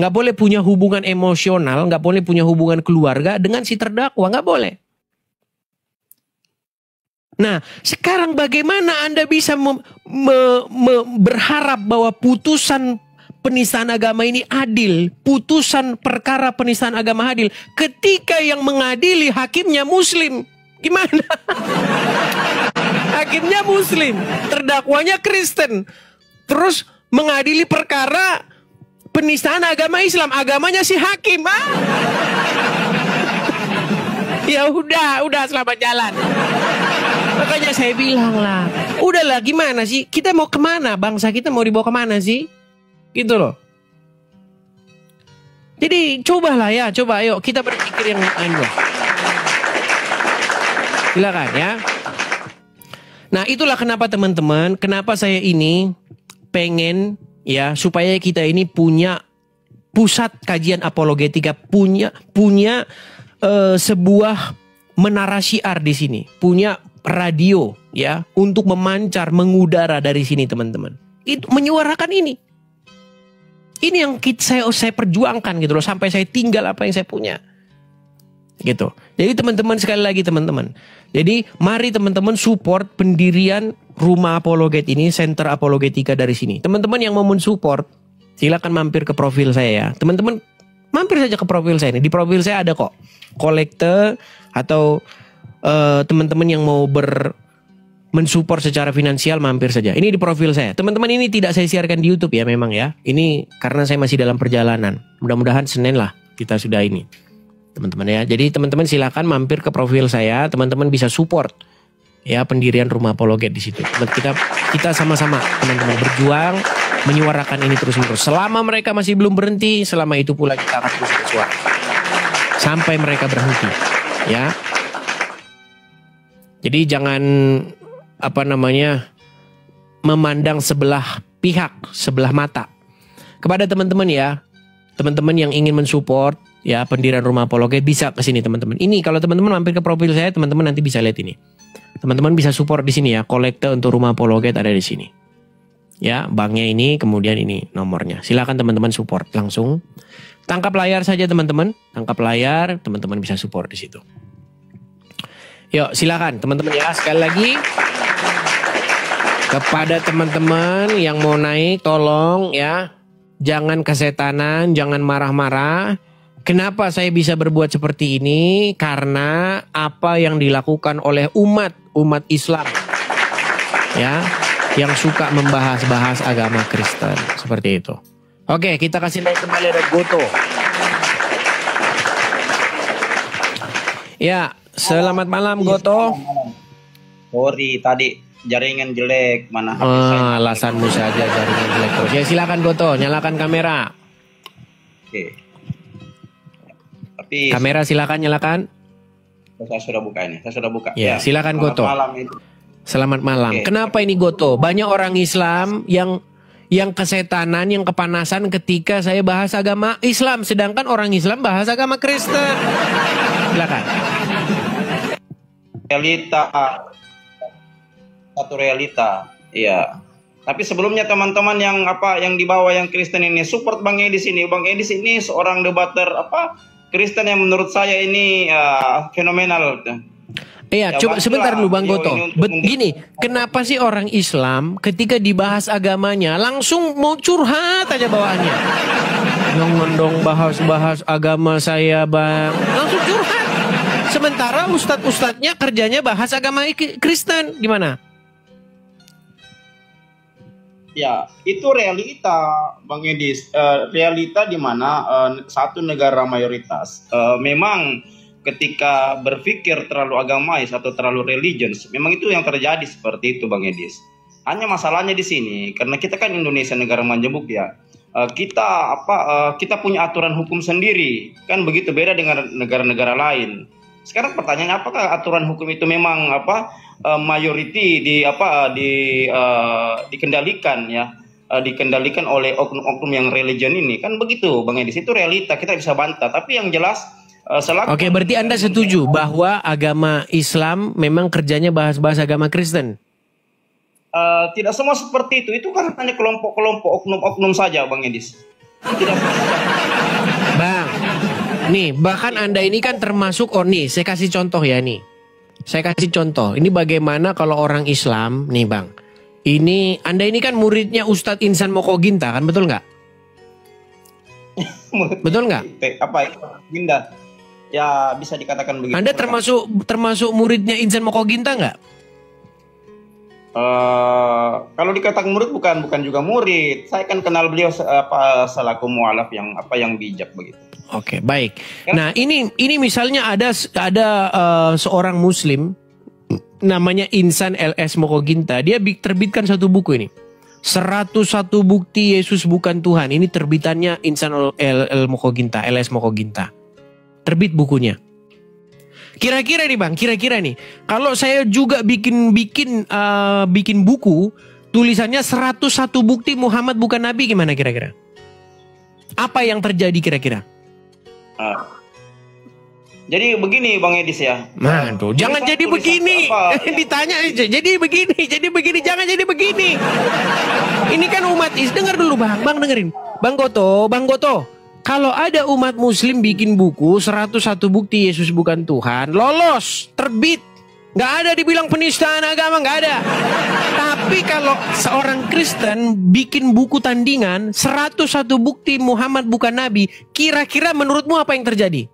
nggak boleh punya hubungan emosional, nggak boleh punya hubungan keluarga dengan si terdakwa, nggak boleh. Nah, sekarang bagaimana Anda bisa berharap bahwa putusan penistaan agama ini adil, putusan perkara penistaan agama adil, ketika yang mengadili hakimnya Muslim? Gimana? Hakimnya Muslim, terdakwanya Kristen, terus mengadili perkara penistaan agama Islam, agamanya si hakim. Ya udah selamat jalan. Makanya saya bilang lah, udahlah gimana sih? Kita mau kemana? Bangsa kita mau dibawa kemana sih? Gitu loh. Jadi cobalah ya, coba ayo kita berpikir yang lain lah. Silakan ya. Nah itulah kenapa teman-teman, kenapa saya ini pengen ya supaya kita ini punya pusat kajian apologetika, punya sebuah menara syiar di sini, punya radio ya untuk memancar, mengudara dari sini teman-teman. Itu menyuarakan ini. Ini yang saya perjuangkan gitu loh, sampai saya tinggal apa yang saya punya. Gitu. Jadi teman-teman, sekali lagi teman-teman. Jadi mari teman-teman support pendirian Rumah Apologet ini, Center Apologetika dari sini. Teman-teman yang mau mensupport, silakan mampir ke profil saya ya. Teman-teman mampir saja ke profil saya ini. Di profil saya ada kok kolekte atau teman-teman yang mau mensupport secara finansial, mampir saja. Ini di profil saya. Teman-teman, ini tidak saya siarkan di YouTube ya memang ya. Ini karena saya masih dalam perjalanan. Mudah-mudahan Senin lah kita sudah ini. Teman-teman ya. Jadi teman-teman silakan mampir ke profil saya. Teman-teman bisa support ya pendirian Rumah Apologet di situ. Kita sama-sama teman-teman berjuang menyuarakan ini terus-menerus. Selama mereka masih belum berhenti, selama itu pula kita akan terus bersuara sampai mereka berhenti. Ya. Jadi jangan memandang sebelah pihak, sebelah mata. Kepada teman-teman ya, teman-teman yang ingin mensupport ya pendirian Rumah Apologet bisa ke sini teman-teman. Ini kalau teman-teman mampir ke profil saya, teman-teman nanti bisa lihat ini. Teman-teman bisa support di sini ya, kolekte untuk Rumah Apologet ada di sini. Ya, banknya ini, kemudian ini nomornya. Silakan teman-teman support langsung. Tangkap layar saja teman-teman, tangkap layar, teman-teman bisa support di situ. Yuk silakan teman-teman ya, sekali lagi kepada teman-teman yang mau naik tolong ya, jangan kesetanan, jangan marah-marah. Kenapa saya bisa berbuat seperti ini? Karena apa yang dilakukan oleh umat Islam ya, yang suka membahas-bahas agama Kristen seperti itu. Oke, kita kasih naik kembali ada Goto. Ya, selamat malam Goto. Sorry tadi jaringan jelek, mana HP saya. Alasanmu saja jaringan jelek terus. Ya silakan Goto, nyalakan kamera. Oke. Tapi kamera silakan nyalakan. Saya sudah buka ini. Saya sudah buka. Ya, silakan Goto. Malam itu. Selamat malam. Oke. Kenapa ini Goto? Banyak orang Islam yang kesetanan, yang kepanasan ketika saya bahas agama Islam, sedangkan orang Islam bahas agama Kristen. Silakan. Satu realita, iya. Tapi sebelumnya teman-teman yang di bawah yang Kristen ini support Bang Edi sini. Bang Edi ini seorang debater Kristen yang menurut saya ini fenomenal. Iya, coba sebentar dulu Bang Goto. Begini, kenapa sih orang Islam ketika dibahas agamanya langsung mau curhat aja bawaannya? Jangan dong bahas-bahas agama saya Bang. Langsung curhat. Sementara ustadz-ustadznya kerjanya bahas agama Kristen. Gimana? Ya, itu realita Bang Edis. Realita di mana satu negara mayoritas memang ketika berpikir terlalu agamais atau terlalu religious, memang itu yang terjadi seperti itu Bang Edis. Hanya masalahnya di sini karena kita kan Indonesia negara majemuk ya. Kita punya aturan hukum sendiri, kan begitu beda dengan negara-negara lain. Sekarang pertanyaannya, apakah aturan hukum itu memang mayoriti dikendalikan ya, dikendalikan oleh oknum-oknum yang religion ini? Kan begitu Bang Edis, itu realita, kita bisa bantah. Tapi yang jelas Oke, berarti Anda setuju bahwa agama Islam memang kerjanya bahas-bahas agama Kristen? Tidak semua seperti itu. Itu kan hanya kelompok-kelompok oknum-oknum saja, Bang Edis. Tidak. Bang, nih bahkan Anda ini kan termasuk, nih saya kasih contoh ya nih. Saya kasih contoh. Ini bagaimana kalau orang Islam, nih Bang. Ini Anda ini kan muridnya Ustadz Insan Mokoginta kan, betul nggak? Betul nggak? Apa itu? Ginda. Ya bisa dikatakan begitu. Anda termasuk muridnya Insan Mokoginta nggak? Kalau dikatakan murid bukan juga murid. Saya kan kenal beliau selaku mualaf yang bijak begitu. Oke, baik. Nah, ini misalnya ada seorang muslim namanya Insan LS Mokoginta. Dia terbitkan satu buku ini. 101 bukti Yesus bukan Tuhan. Ini terbitannya Insan LS Mokoginta. Terbit bukunya. Kira-kira nih Bang, nih. Kalau saya juga bikin buku tulisannya 101 bukti Muhammad bukan nabi, gimana kira-kira? Apa yang terjadi kira-kira? Jadi begini Bang Edis ya. Nah, tuh, jangan jadi begini. Ditanya aja, jadi begini, jangan jadi begini. Ini kan umat dengar dulu Bang, dengerin. Bang Goto. Kalau ada umat muslim bikin buku 101 bukti Yesus bukan Tuhan, lolos, terbit. Nggak ada dibilang penistaan agama, nggak ada. Tapi kalau seorang Kristen bikin buku tandingan 101 bukti Muhammad bukan Nabi, kira-kira menurutmu apa yang terjadi?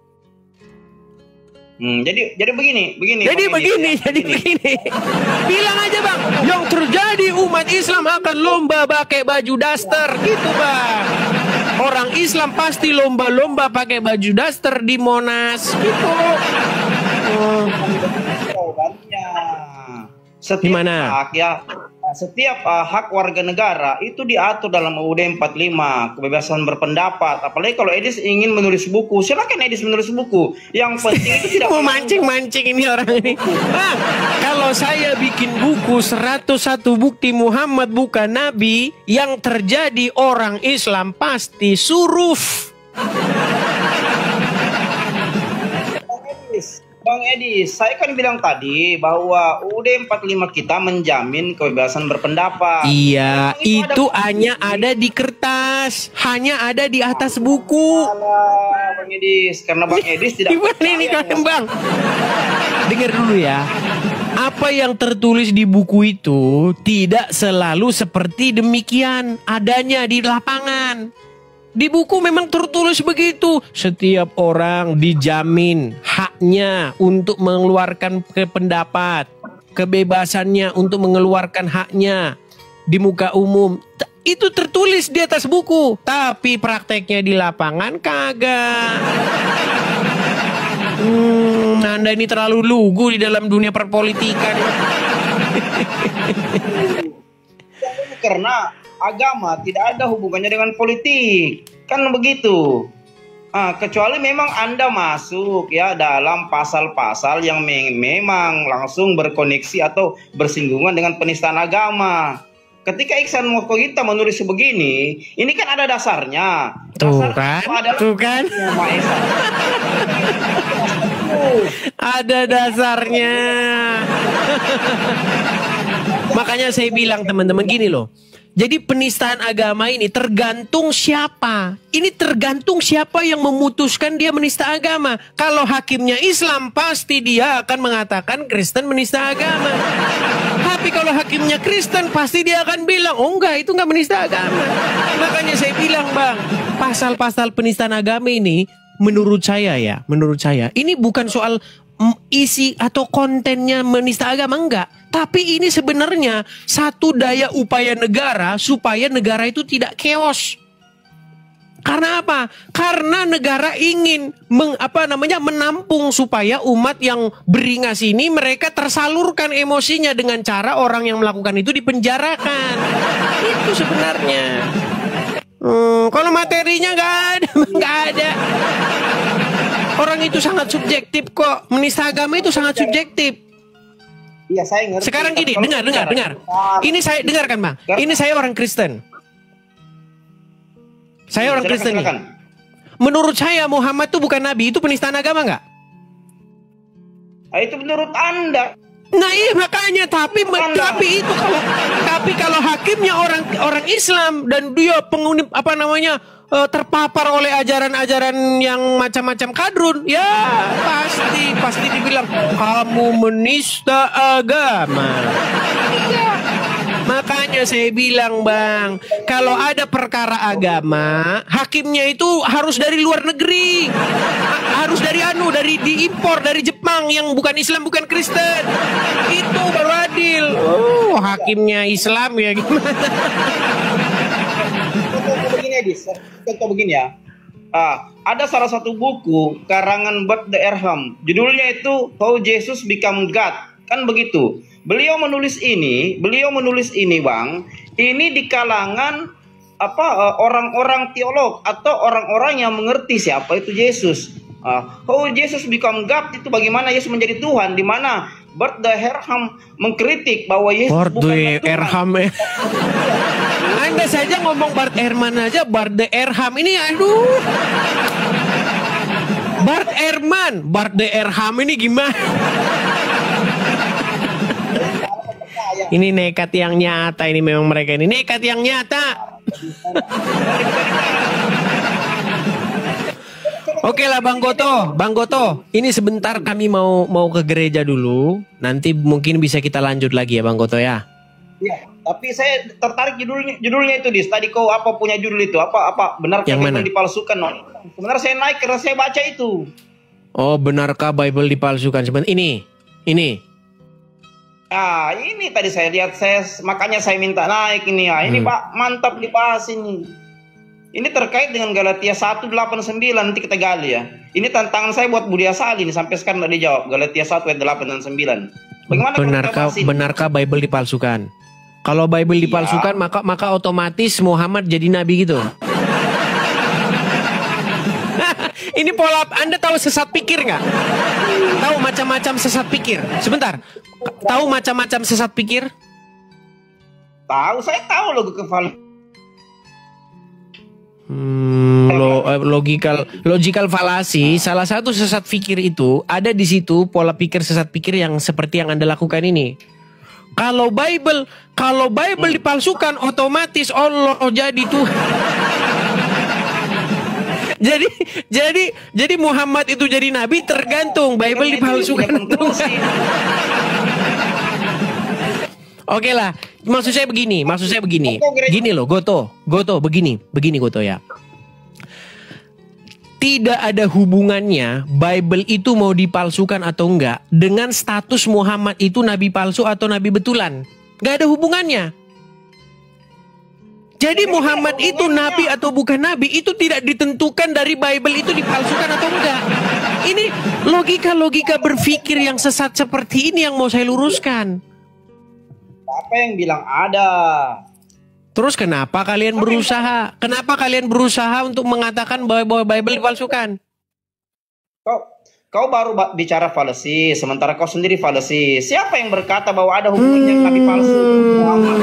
Jadi begini. Jadi begini. Bilang aja Bang, yang terjadi umat Islam akan lomba pakai baju daster, gitu Bang. Orang Islam pasti lomba-lomba pakai baju daster di Monas, gitu. Setiap hak warga negara itu diatur dalam UUD 45, kebebasan berpendapat. Apalagi kalau Edis ingin menulis buku, silakan Edis menulis buku. Yang penting itu tidak mau mancing ini orang ini. Bang, kalau saya bikin buku 101 bukti Muhammad bukan Nabi, yang terjadi orang Islam pasti suruf. Bang Edi, saya kan bilang tadi bahwa UUD 45 kita menjamin kebebasan berpendapat. Iya, itu hanya ada di kertas, hanya ada di atas buku. Bang Edis, karena Bang Edis tidak ini kan Bang. Dengar dulu ya. Apa yang tertulis di buku itu tidak selalu seperti demikian adanya di lapangan. Di buku memang tertulis begitu. Setiap orang dijamin haknya untuk mengeluarkan pendapat, kebebasannya untuk mengeluarkan haknya di muka umum. Itu tertulis di atas buku. Tapi prakteknya di lapangan kagak. Anda ini terlalu lugu di dalam dunia perpolitikan. Karena agama tidak ada hubungannya dengan politik, kan begitu. Kecuali memang Anda masuk ya dalam pasal-pasal yang memang langsung berkoneksi atau bersinggungan dengan penistaan agama. Ketika Insan Mokoginta menulis begini, ini kan ada dasarnya. Tuh kan? Ada dasarnya. Makanya saya bilang teman-teman gini loh. Jadi penistaan agama ini tergantung siapa. Ini tergantung siapa yang memutuskan dia menista agama. Kalau hakimnya Islam pasti dia akan mengatakan Kristen menista agama. Tapi kalau hakimnya Kristen pasti dia akan bilang, oh enggak, itu enggak menista agama. Makanya saya bilang Bang, pasal-pasal penistaan agama ini menurut saya ini bukan soal isi atau kontennya menista agama, enggak. Tapi ini sebenarnya satu daya upaya negara supaya negara itu tidak chaos. Karena apa? Karena negara ingin menampung supaya umat yang beringas ini mereka tersalurkan emosinya dengan cara orang yang melakukan itu dipenjarakan. Itu sebenarnya. Kalau materinya nggak ada. Orang itu sangat subjektif kok. Menista agama itu sangat subjektif. Iya, saya ngerti. Sekarang gini, dengar. Ini saya dengarkan, Bang. Ini saya orang Kristen. Saya orang Kristen nih. menurut saya Muhammad itu bukan nabi, itu penistaan agama nggak? Itu menurut Anda. Nah iya makanya, tapi kalau hakimnya orang Islam dan dia penghuni terpapar oleh ajaran-ajaran yang macam-macam kadrun, ya pasti dibilang kamu menista agama. Makanya saya bilang Bang, kalau ada perkara agama, hakimnya itu harus dari luar negeri, harus dari diimpor dari Jepang yang bukan Islam bukan Kristen, itu baru adil. Oh hakimnya Islam ya gimana? Contoh begini ya. Ada salah satu buku karangan Bart de Erham, judulnya itu How Jesus Become God, kan begitu. Beliau menulis ini Bang, ini di kalangan orang-orang teolog atau orang-orang yang mengerti siapa itu Yesus. How Jesus Become God itu bagaimana Yesus menjadi Tuhan, di mana Bart de Erham mengkritik bahwa Yesus bukan Tuhan. Erham ya. Anda saja ngomong Bart Ehrman aja, Bart de Erham ini aduh. Bart de Erham ini gimana? Ini nekat yang nyata, ini memang mereka ini nekat yang nyata. Oke lah Bang Goto, ini sebentar kami mau ke gereja dulu. Nanti mungkin bisa kita lanjut lagi ya Bang Goto ya. Iya, tapi saya tertarik judulnya itu tadi kau punya judul itu apa benarkah Bible dipalsukan? Sebenarnya saya naik karena saya baca itu. Oh benarkah Bible dipalsukan? Sebentar ini. Ini tadi saya lihat, makanya saya minta naik ini ya. Ini Pak mantap dibahas ini. Ini terkait dengan Galatia 1:8-9, nanti kita gali ya. Ini tantangan saya buat Budia Sali ini sampai sekarang tidak dijawab. Galatia 1:8 dan 9. Bagaimana benarkah Bible dipalsukan? Kalau Bible dipalsukan maka otomatis Muhammad jadi nabi gitu. Ini pola, Anda tahu sesat pikir nggak? Tahu macam-macam sesat pikir? Sebentar, tahu macam-macam sesat pikir? Tahu, saya tahu logo kefal. Logical falasi. Salah satu sesat pikir itu ada di situ, pola pikir sesat pikir yang seperti yang Anda lakukan ini. Kalau Bible dipalsukan, otomatis Allah jadi Tuhan. Jadi Muhammad itu jadi nabi tergantung Bible dipalsukan. Oke lah, maksud saya begini. Gini loh, Goto, begini Goto ya. Tidak ada hubungannya Bible itu mau dipalsukan atau enggak dengan status Muhammad itu nabi palsu atau nabi betulan. Gak ada hubungannya. Jadi Muhammad itu nabi atau bukan nabi itu tidak ditentukan dari Bible itu dipalsukan atau enggak. Ini logika berpikir yang sesat seperti ini yang mau saya luruskan. Apa yang bilang ada? Terus kenapa kalian berusaha? Kenapa kalian berusaha untuk mengatakan bahwa Bible dipalsukan? Kau baru bicara falasi, sementara kau sendiri falasi. Siapa yang berkata bahwa ada hubungannya nabi palsu Muhammad?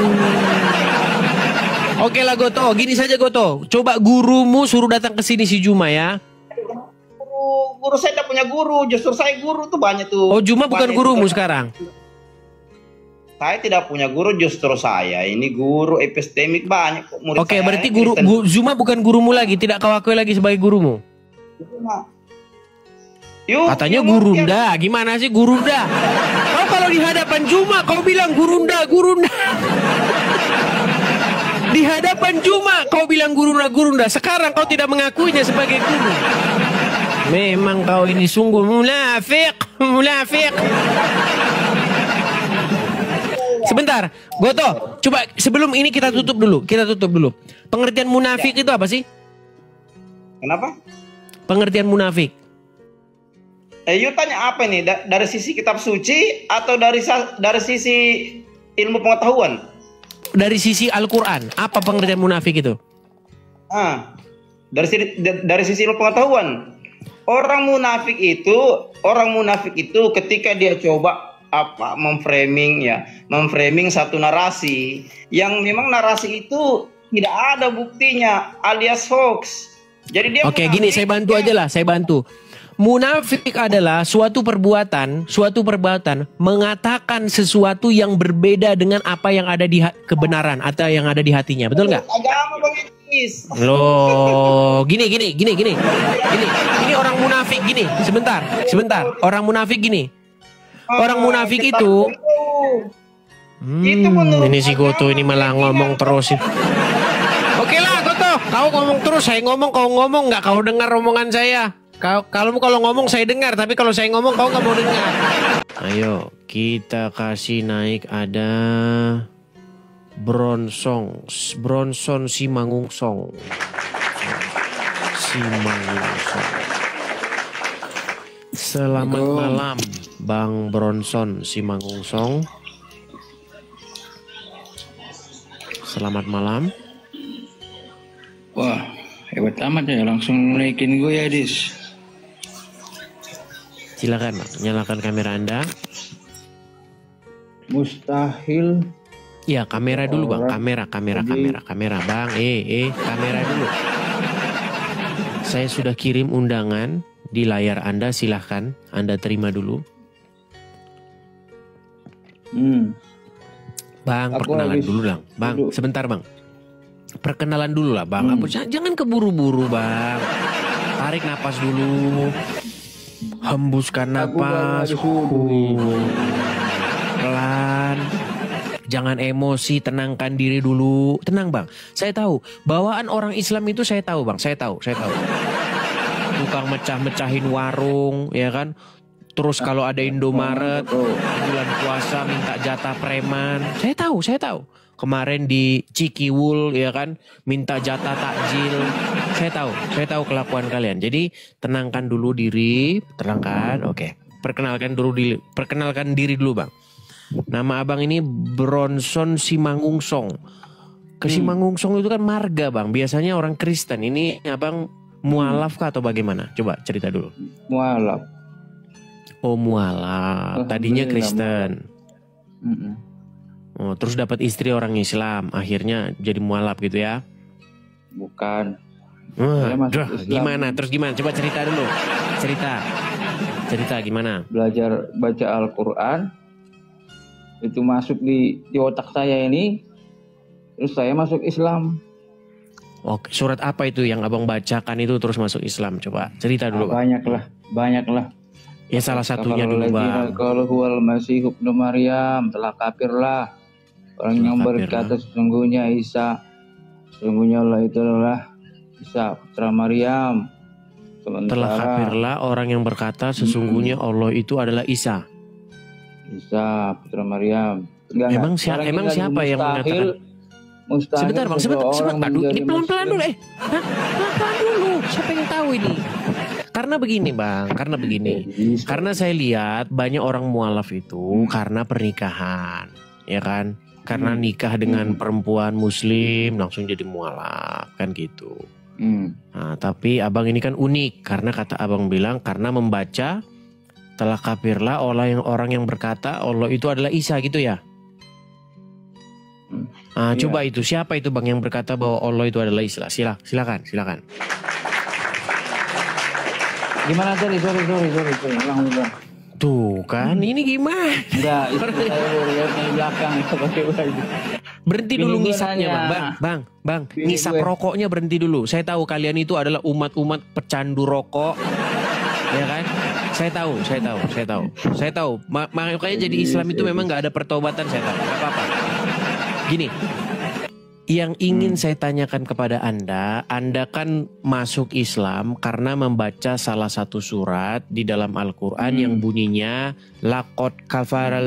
Oke lah Goto, gini saja Goto. Coba gurumu suruh datang ke sini si Juma ya. Guru saya tidak punya guru, justru saya guru tuh banyak tuh. Oh Juma bukan gurumu sekarang? Saya tidak punya guru, justru saya ini guru epistemik banyak. Oke, berarti Zuma bukan gurumu lagi, tidak kau akui lagi sebagai gurumu. Katanya Gurunda, gimana sih Gurunda? Kau kalau di hadapan Zuma kau bilang Gurunda. Di hadapan Zuma kau bilang Gurunda. Sekarang kau tidak mengakuinya sebagai guru. Memang kau ini sungguh munafik. Sebentar, Goto, coba sebelum ini kita tutup dulu. Pengertian munafik itu apa sih? Kenapa? Pengertian munafik. You tanya apa nih? Dari sisi kitab suci atau dari sisi ilmu pengetahuan? Dari sisi Al-Quran, apa pengertian munafik itu? Dari sisi ilmu pengetahuan. Orang munafik itu ketika dia coba memframing satu narasi yang memang narasi itu tidak ada buktinya alias hoax. Jadi dia Oke, gini saya bantu aja lah, saya bantu. Munafik adalah suatu perbuatan mengatakan sesuatu yang berbeda dengan apa yang ada di kebenaran atau yang ada di hatinya, betul nggak? agama Bang Idris. Loh, gini. Ini orang munafik gini. Sebentar. Orang munafik gini. Orang munafik itu. Itu menurut Ini si Goto ini malah ngomong terus. Oke lah, Goto. Kau ngomong terus, saya ngomong, kau ngomong nggak? Kau dengar omongan saya? Kalau ngomong saya dengar, tapi kalau saya ngomong kau nggak mau dengar. Ayo kita kasih naik ada Bronson Simangungsong. Selamat malam Bang Bronson Simangungsong. Selamat malam. Wah, hebat amat ya, langsung naikin gue ya, Dis. Silakan, Bang. Nyalakan kamera Anda. Mustahil. Ya, kamera dulu, Bang. Kamera, Bang. Kamera dulu. Saya sudah kirim undangan di layar Anda, silahkan Anda terima dulu. Bang, perkenalan dulu lah. Bang, sebentar, Bang. Perkenalan dulu lah, Bang. Jangan keburu-buru, Bang. Tarik napas dulu. Hembuskan napas. Pelan. Jangan emosi, tenangkan diri dulu. Tenang, Bang. Saya tahu, bawaan orang Islam itu saya tahu, Bang. Saya tahu. Tukang mecah-mecahin warung, ya kan? Terus kalau ada Indomaret, bulan puasa minta jatah preman. Saya tahu. Kemarin di Cikiwul, ya kan, minta jatah takjil. Saya tahu kelakuan kalian. Jadi tenangkan dulu diri, tenangkan. Oke. Perkenalkan diri dulu, Bang. Nama Abang ini Bronson Simangungsong. Simangungsong itu kan marga, Bang. Biasanya orang Kristen. Ini Abang mualaf kah atau bagaimana? Coba cerita dulu. Mualaf. Oh, mualaf. Tadinya Kristen. Oh, terus dapat istri orang Islam, akhirnya jadi mualaf gitu ya? Bukan. Gimana? Terus gimana? Coba cerita dulu. Cerita gimana? Belajar baca Al-Quran itu masuk di otak saya ini, terus saya masuk Islam. Oke, surat apa itu yang Abang bacakan itu terus masuk Islam? Coba cerita dulu. Banyak lah. Ya salah satunya dulu, Bang. Kalau huwal masih ibnu Maryam, telah kafirlah orang yang berkata sesungguhnya Allah itu adalah Isa putra Maryam. Telah kafirlah orang yang berkata sesungguhnya Allah itu adalah Isa putra Maryam. Emang siapa yang mengatakan? Sebentar, Bang. Sebentar. Ini pelan-pelan dulu. Pelan-pelan dulu. Siapa yang tahu ini? Karena begini, Bang. Karena saya lihat banyak orang mualaf itu karena pernikahan, ya kan? Karena nikah dengan perempuan Muslim langsung jadi mualaf, kan gitu. Nah, tapi Abang ini kan unik karena kata Abang bilang karena membaca telah kafirlah orang yang berkata Allah itu adalah Isa gitu ya. Coba itu siapa itu, Bang, yang berkata bahwa Allah itu adalah Isa? Silakan. Gimana tadi? Sorry. Ulang. Tuh kan, ini gimana? Enggak, itu saya lihat di belakang itu pakai baju. Berhenti dulu ngisapnya, Bang. Ngisap rokoknya berhenti dulu. Saya tahu kalian itu adalah umat-umat pecandu rokok. Ya kan? Saya tahu. Makanya jadi Islam itu memang nggak ada pertobatan, saya tahu. Gak apa-apa. Gini, yang ingin saya tanyakan kepada Anda kan masuk Islam karena membaca salah satu surat di dalam Al-Quran yang bunyinya Laqad kafara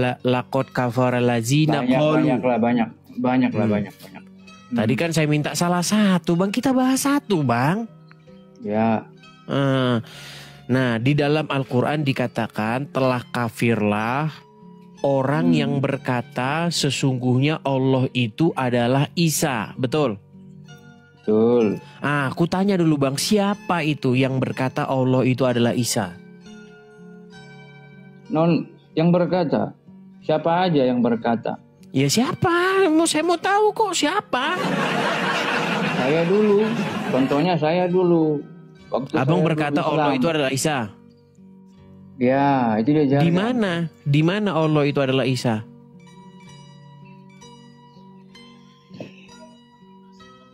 lazina qalu. Banyak. Tadi kan saya minta salah satu, Bang. Kita bahas satu, Bang. Ya. Nah, di dalam Al-Quran dikatakan telah kafirlah orang yang berkata sesungguhnya Allah itu adalah Isa, betul? Betul. Aku tanya dulu, Bang, siapa itu yang berkata Allah itu adalah Isa? Yang berkata? Siapa aja yang berkata? Ya siapa? Saya mau tahu kok siapa? Saya dulu. Contohnya saya dulu. Waktu Abang saya berkata dulu Allah Islam. itu adalah Isa. Ya, itu dia Di jargon. mana? Di mana Allah itu adalah Isa?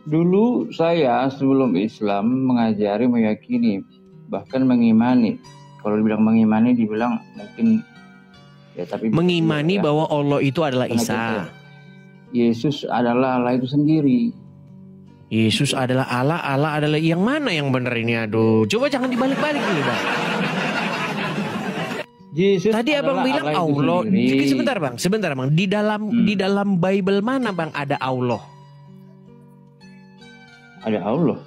Dulu saya sebelum Islam mengajari, meyakini, bahkan mengimani. Kalau dibilang mengimani, dibilang mungkin ya tapi Mengimani ya. bahwa Allah itu adalah Karena Isa. Yesus adalah Allah itu sendiri. Yesus adalah Allah, Allah adalah yang mana yang benar ini? Aduh, coba jangan dibalik-balik ini, Bang. Yesus Tadi Abang adalah bilang Allah itu Allah. sendiri. Sebentar, Bang. Di dalam Bible mana, Bang, ada Allah? Ada Allah.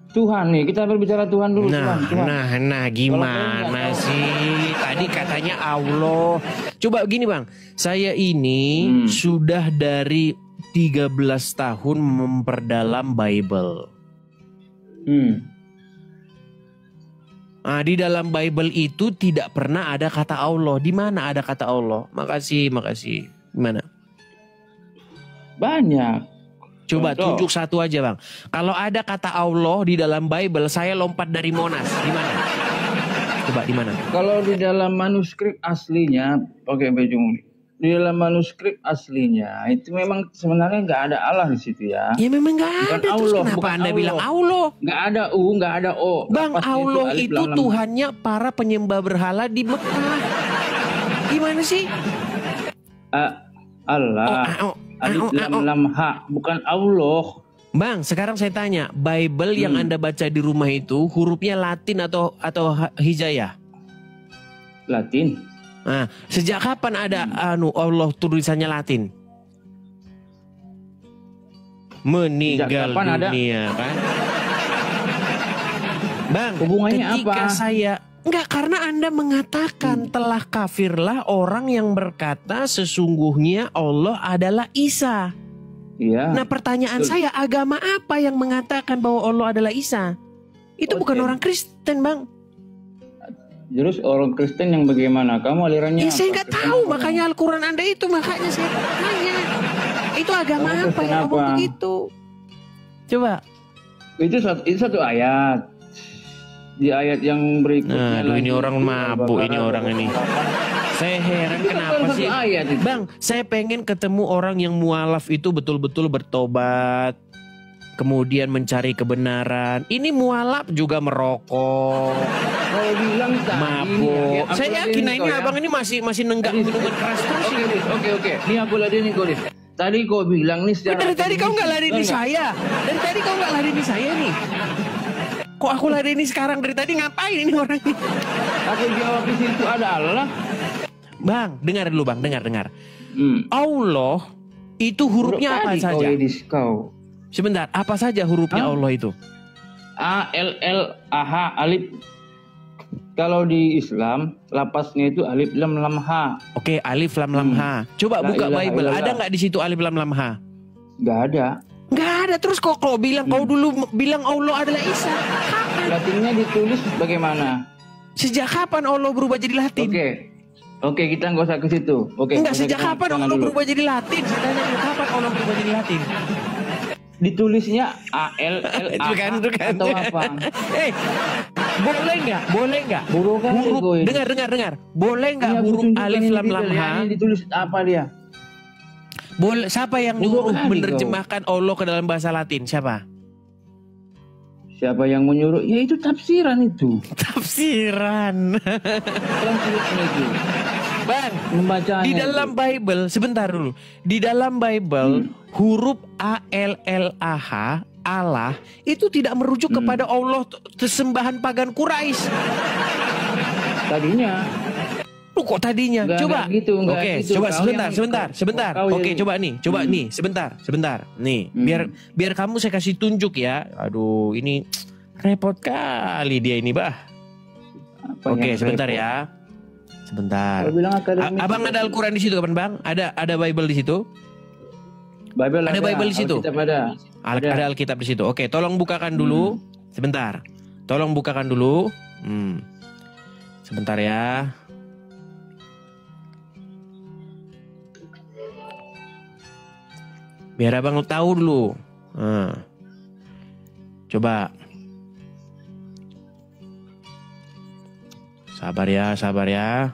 Tuhan nih, kita berbicara Tuhan dulu. Nah, Tuhan. gimana Kalau sih? Tadi katanya Allah. Coba gini, Bang. Saya ini sudah dari 13 tahun memperdalam Bible. Nah, di dalam Bible itu tidak pernah ada kata Allah. Di mana ada kata Allah? Makasih. Gimana? Banyak. Coba Contoh. tunjuk satu aja, Bang. Kalau ada kata Allah di dalam Bible, saya lompat dari Monas. Di mana? Coba di mana? Kalau di dalam manuskrip aslinya, oke Bejung, di dalam manuskrip aslinya itu memang sebenarnya nggak ada Allah di situ ya. Ya memang nggak Bukan ada. Terus Allah, kenapa bukan Anda Allah. bilang Allah? Nggak ada U, nggak ada O. Bang, Lapasnya Allah alif, itu lam, lam. Tuhannya para penyembah berhala di Mekah. Gimana sih? Allah. Alif lam lam ha, bukan Allah. Bang, sekarang saya tanya, Bible yang Anda baca di rumah itu hurufnya Latin atau Hijayah? Latin. Nah, sejak kapan ada Allah tulisannya Latin? Meninggal Sejak kapan ada? dunia, kan? Bang, Hubungannya ketika apa? saya enggak, karena Anda mengatakan telah kafirlah orang yang berkata sesungguhnya Allah adalah Isa. Iya. Nah, pertanyaan saya, agama apa yang mengatakan bahwa Allah adalah Isa? Itu bukan orang Kristen, Bang. Terus orang Kristen yang bagaimana? Kamu alirannya? Ya, saya apa? nggak tahu, makanya Al-Quran Anda itu, makanya saya tanya. Itu agama Kamu apa Kristen yang ngomong apa? begitu? Coba. Itu satu ayat. Di ayat yang berikutnya Aduh, ini lagi, orang mabuk, ini orang ini. Saya heran Itu kan kenapa satu sih, ayat itu. Bang? Saya pengen ketemu orang yang mualaf itu betul-betul bertobat, kemudian mencari kebenaran. Ini mualaf juga merokok, Kalau bilang tadi, mabuk. aku Saya ladenin yakin kau ini ya. abang ini masih nenggak Tadi- minuman keras terus. Oke. Ini aku ladenin kau deh. Tadi kau bilang nih secara Dari tadi kau nggak lari di Enggak. saya. Dari tadi kau nggak lari di saya nih. Kok aku lari ini sekarang? Dari tadi ngapain ini orang ini? Aku jawab di situ ada Allah. Bang, dengar dulu, Bang, dengar. Hmm. Allah itu hurufnya apa Tadi kau saja? edis kau. Sebentar, apa saja hurufnya Hah? Allah itu? A L L A H alif. Kalau di Islam lapasnya itu alif lam lam ha. Oke, alif lam lam ha. Coba La buka ilaha Bible, illallah. ada nggak di situ alif lam lam ha? Nggak ada. Nggak ada. Terus kok kau bilang kau dulu bilang Allah adalah Isa? Kapan? Latinnya ditulis bagaimana? Sejak kapan Allah berubah jadi Latin? Oke, kita nggak usah ke situ. Oke. Enggak, kita sejak ke kapan sana Allah dulu. berubah jadi Latin? Saya tanya dulu, kapan Allah berubah jadi Latin? Ditulisnya A L L A Itu kan. atau apa? Boleh nggak? Buruk kali Huruf, kau ini. dengar. Boleh nggak Ini aku huruf tunjukkan alif ini lam detail lam ya, ha? ini ditulis apa dia? Boleh. Siapa yang Buruk nyuruh kali menerjemahkan Allah ke dalam bahasa Latin? Siapa? Siapa yang menyuruh? Ya itu tafsiran itu. Tafsiran. Transkripsinya itu. Bang, Membacanya. di dalam Bible, sebentar dulu. Di dalam Bible, huruf A L L A H, Allah, itu tidak merujuk kepada Allah sembahan pagan Quraisy. Tadinya. Lu kok tadinya? Nggak, Coba. nggak gitu, nggak Oke, gitu. coba Kau sebentar. kau Oke, yang- coba nih, sebentar. Nih, biar kamu saya kasih tunjuk ya. Aduh, ini repot kali dia ini, Bah. Apa Oke, yang sebentar repot? ya. Sebentar. Kalau bilang akademik. Abang ada Al-Quran di situ kapan, Bang? Ada Bible di situ? Bible Ada Bible di situ? Alkitab ada. Ada Alkitab di situ. Oke, tolong bukakan dulu. Sebentar. Tolong bukakan dulu. Sebentar ya. Biar abang tahu dulu. Coba. Sabar ya, sabar ya.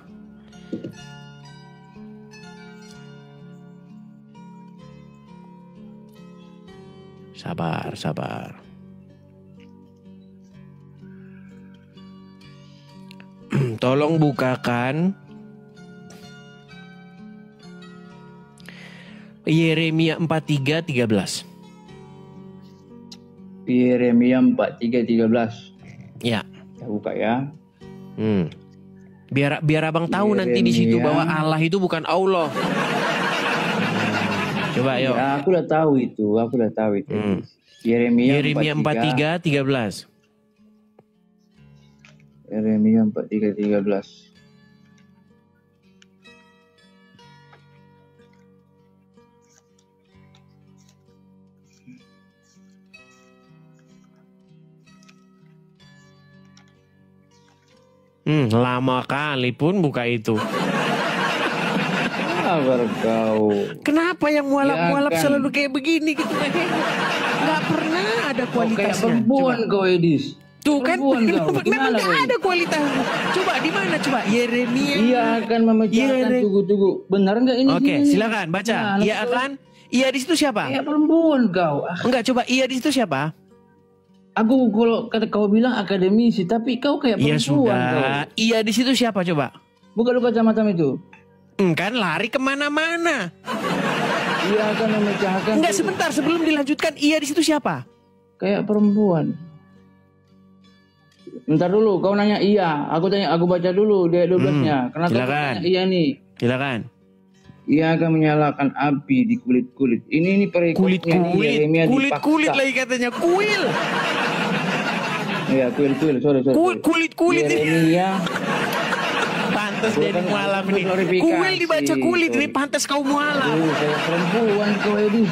Sabar, sabar. Tolong bukakan Yeremia 43:13. Yeremia 43:13. Ya. Kita buka ya. Biar abang tahu nanti di situ bahwa Allah itu bukan Allah. Coba yuk. Ya, aku udah tahu itu. Yeremia 43:13. Yeremia 43:13. Lama kali pun buka itu. Sabar kau. Kenapa yang mualaf-mualaf Ya kan. selalu kayak begini gitu? Nggak pernah ada Kayak kualitasnya. perempuan Coba. kau, Edis. Tuh kan, Perempuan kau. memang Gimana nggak kau? ada kualitasnya. Coba di mana coba? Yeremia. Ia akan memecahkan tugu-tugu. Benar nggak ini? Oke, sini? silakan baca. Nah, Ia kau akan. Ia di situ siapa? Kayak perempuan kau. Enggak, coba ia di situ siapa? Aku kalau kata kau bilang akademisi, tapi kau kayak Iya perempuan kau. sudah. Ia di situ siapa coba? Buka lu kacamata itu. Kan lari kemana-mana. Ia akan memecahkan. Enggak, sebentar sebelum dilanjutkan. Ia di situ siapa? Kayak perempuan. Bentar dulu, kau nanya iya. Aku baca dulu dia 12-nya. Karena kau silakan. nanya iya nih. Silakan. Ia akan menyalakan api di kulit-kulit. Ini perikutnya nih, Yeremia dipaksa. Kulit lagi katanya. Kuil. Iya, kuil. Sorry. Kulit. Yeremia. Pantas jadi mualaf nih. Kuil dibaca kulit. Ini pantas kau mualaf. Kayak perempuan kau, Edis.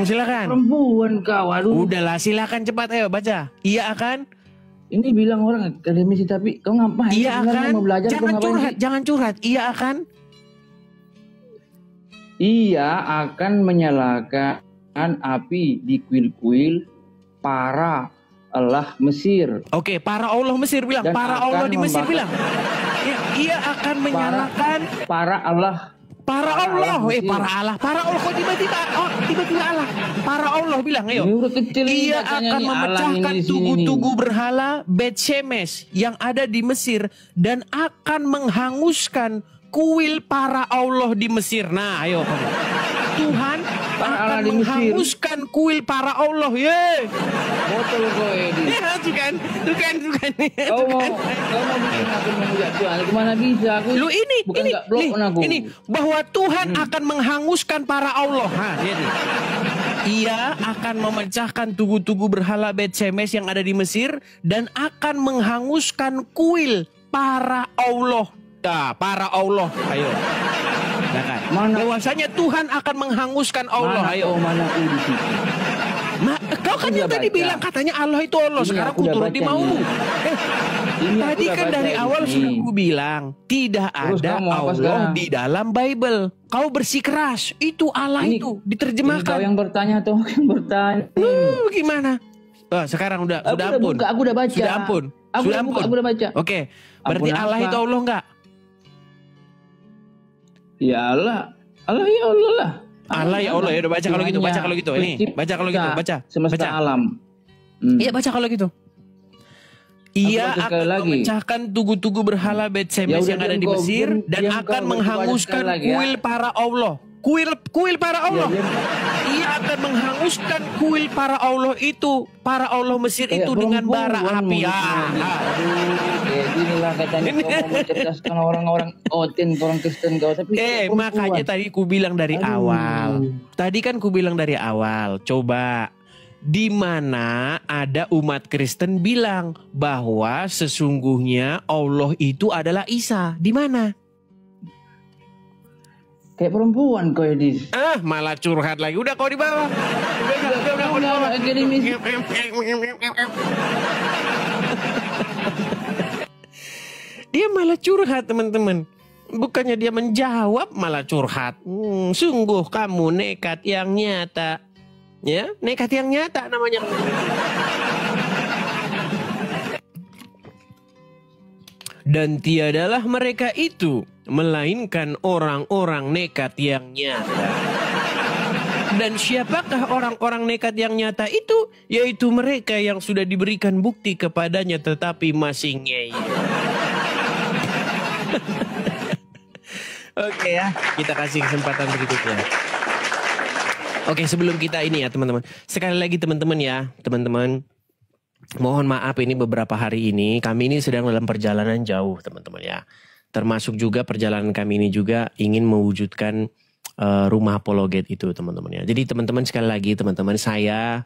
Silakan. Perempuan kau, aduh. Udahlah, silakan cepat ayo baca. Ia akan. Ini bilang orang akademisi, tapi kau ngapain? Ia Sebenarnya akan. mau belajar, kau ngapain sih? Jangan curhat. Ia akan. Ia akan menyalakan api di kuil-kuil para Allah Mesir. Oke, para Allah Mesir bilang. Dan Para akan Allah di Mesir membakar- bilang. Ia akan menyalakan. Para Allah. Para Allah. Mesir. Para Allah. Para Allah. Kok tiba-tiba Allah. Para Allah bilang. Ayo. Ini udah kecil ini Ia bacanya akan nih, Allah memecahkan ini di sini tugu-tugu nih. berhala Bet Shemesh yang ada di Mesir dan akan menghanguskan kuil para Allah di Mesir. Nah, ayo. Tuhan Para akan Allah di Mesir. menghanguskan kuil para Allah. Ye. Botol kau, Edis. Ya, tuh kan. Kau mau bikin aku memuja Tuhan? Kemana bisa? Aku Lu ini nggak blok aku. ini bahwa Tuhan akan menghanguskan para Allah. Nah, dia nih. Ia akan memecahkan tugu-tugu berhala Bet Shemesh yang ada di Mesir dan akan menghanguskan kuil para Allah. Nah, para Allah. Ayo. Nah, kan. Bahwasanya Tuhan akan menghanguskan Allah. Ayo. Mana aku di situ? Kau kan yang tadi bilang katanya Allah itu Allah. Ini Sekarang aku udah kuturuti baca maumu. Ini Tadi aku udah kan baca dari awal ini. sudah aku bilang tidak Terus ada kamu apa Allah sekarang? di dalam Bible. Kau bersikeras itu Allah Ini- itu Ini kau diterjemahkan. yang bertanya atau aku yang bertanya? Gimana? Sekarang Aku sudah udah ampun. buka, aku udah baca. Sudah ampun. Aku Sudah udah buka, ampun. aku udah baca. Oke, berarti Ampun Allah apa? itu Allah enggak? Ya Allah. Allah ya Allah lah. Allah ya Allah. Ya udah baca kalau gitu, baca kalau gitu. Ini, baca kalau gitu, baca. Semesta Baca. alam. Iya, baca kalau gitu. Ia baca sekali akan lagi. memecahkan tugu-tugu berhala Bet Shemesh Ya udah, yang ada diam di kau, Mesir diam, dan diam akan kau, baca menghanguskan sekali lagi, ya. kuil para Allah. Kuil para Allah. diam. Ia akan menghanguskan kuil para Allah itu, para Allah Mesir Kayak itu dengan bara perempuan api. mulutnya. Aduh, kayak ginilah katanya kau mau mencerdaskan orang-orang orang Kristen kau, tapi kayak perempuan. Makanya tadi ku bilang dari Aduh. awal. Tadi kan ku bilang dari awal. Coba di mana ada umat Kristen bilang bahwa sesungguhnya Allah itu adalah Isa? Di mana? Kayak perempuan kau, Edis. Malah curhat lagi. Udah kau di bawah. Udah, akademis. Dia malah curhat, teman-teman. Bukannya dia menjawab, malah curhat. Sungguh kamu nekat yang nyata. Ya, nekat yang nyata namanya. Dan tiadalah mereka itu, melainkan orang-orang nekat yang nyata. Dan siapakah orang-orang nekat yang nyata itu? Yaitu mereka yang sudah diberikan bukti kepadanya tetapi masih ngeyel. Oke ya, kita kasih kesempatan berikutnya. Oke, sebelum kita ini ya teman-teman. Sekali lagi teman-teman ya, teman-teman. Mohon maaf ini beberapa hari ini kami ini sedang dalam perjalanan jauh teman-teman ya. Termasuk juga perjalanan kami ini juga ingin mewujudkan rumah apologet itu teman-teman ya. Jadi teman-teman sekali lagi teman-teman, saya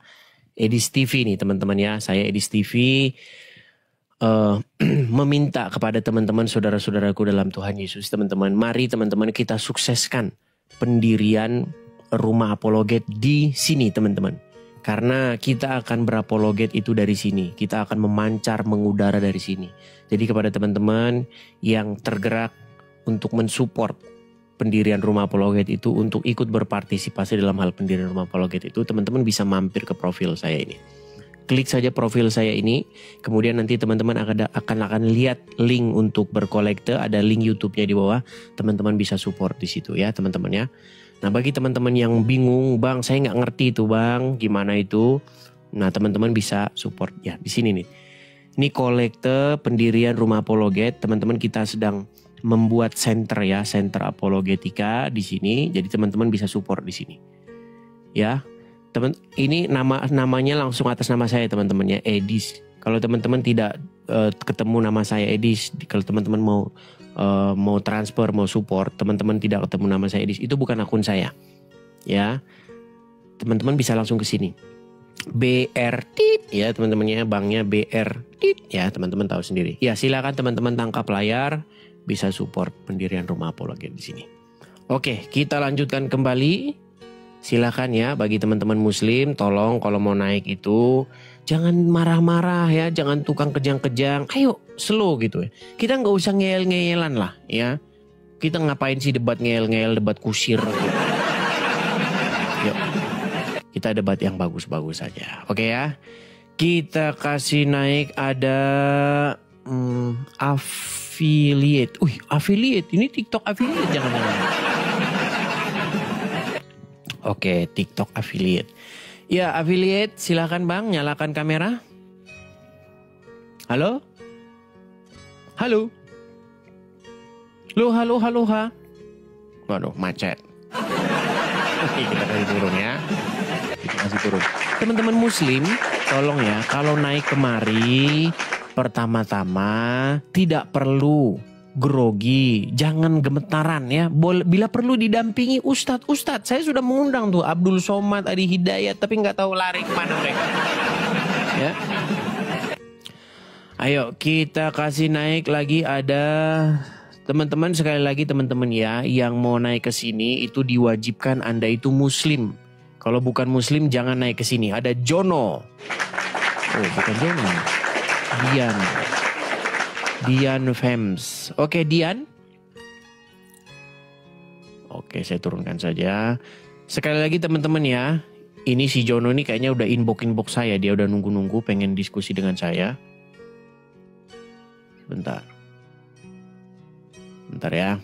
Edis TV nih teman-teman ya. Saya Edis TV meminta kepada teman-teman saudara-saudaraku dalam Tuhan Yesus teman-teman. Mari teman-teman kita sukseskan pendirian rumah apologet di sini teman-teman. Karena kita akan berapologet itu dari sini. Kita akan memancar mengudara dari sini. Jadi kepada teman-teman yang tergerak untuk mensupport pendirian rumah apologet itu, untuk ikut berpartisipasi dalam hal pendirian rumah apologet itu, teman-teman bisa mampir ke profil saya ini. Klik saja profil saya ini, kemudian nanti teman-teman akan lihat link untuk berkolekte, ada link YouTube-nya di bawah. Teman-teman bisa support di situ ya teman-teman ya. Nah bagi teman-teman yang bingung, bang saya nggak ngerti itu bang, gimana itu? Nah teman-teman bisa support ya di sini nih. Ini kolekte pendirian rumah apologet, teman-teman kita sedang membuat center ya, center apologetika di sini. Jadi teman-teman bisa support di sini. Ya, teman, ini namanya langsung atas nama saya teman-teman ya, Edis. Kalau teman-teman tidak ketemu nama saya Edis, kalau teman-teman mau transfer, mau support, teman-teman tidak ketemu nama saya Edis, itu bukan akun saya. Ya. Teman-teman bisa langsung ke sini. BR tit ya teman-teman ya, banknya BR tit ya, teman-teman tahu sendiri. Ya, silakan teman-teman tangkap layar, bisa support pendirian rumah apologet di sini. Oke, kita lanjutkan kembali. Silakan ya bagi teman-teman muslim, tolong kalau mau naik itu jangan marah-marah ya, jangan tukang kejang-kejang. Ayo slow gitu ya. Kita nggak usah ngeyel-ngeyelan lah ya. Kita ngapain sih debat ngeyel-ngeyel, debat kusir gitu. Yuk, kita debat yang bagus-bagus saja. Oke ya. Kita kasih naik ada affiliate. Affiliate. Ini TikTok affiliate jangan-jangan. Oke, TikTok affiliate. Ya, affiliate, silakan bang, nyalakan kamera. Halo? Halo? Halo, ha? Waduh, macet. Oke, kita kasih turun ya. Kita kasih turun. Teman-teman muslim, tolong ya, kalau naik kemari, pertama-tama tidak perlu grogi, jangan gemetaran ya. Bila perlu didampingi ustadz. Saya sudah mengundang tuh Abdul Somad, Adi Hidayat, tapi nggak tahu lari kemana mereka. Ya. Ayo kita kasih naik lagi, ada teman-teman, sekali lagi teman-teman ya, yang mau naik ke sini itu diwajibkan Anda itu muslim. Kalau bukan muslim jangan naik ke sini. Ada Jono. Oh, bukan Jono. Dian Fems. Oke, Dian. Oke, saya turunkan saja. Sekali lagi teman-teman ya. Ini si Jono nih kayaknya udah inbox saya. Dia udah nunggu-nunggu pengen diskusi dengan saya. Bentar ya.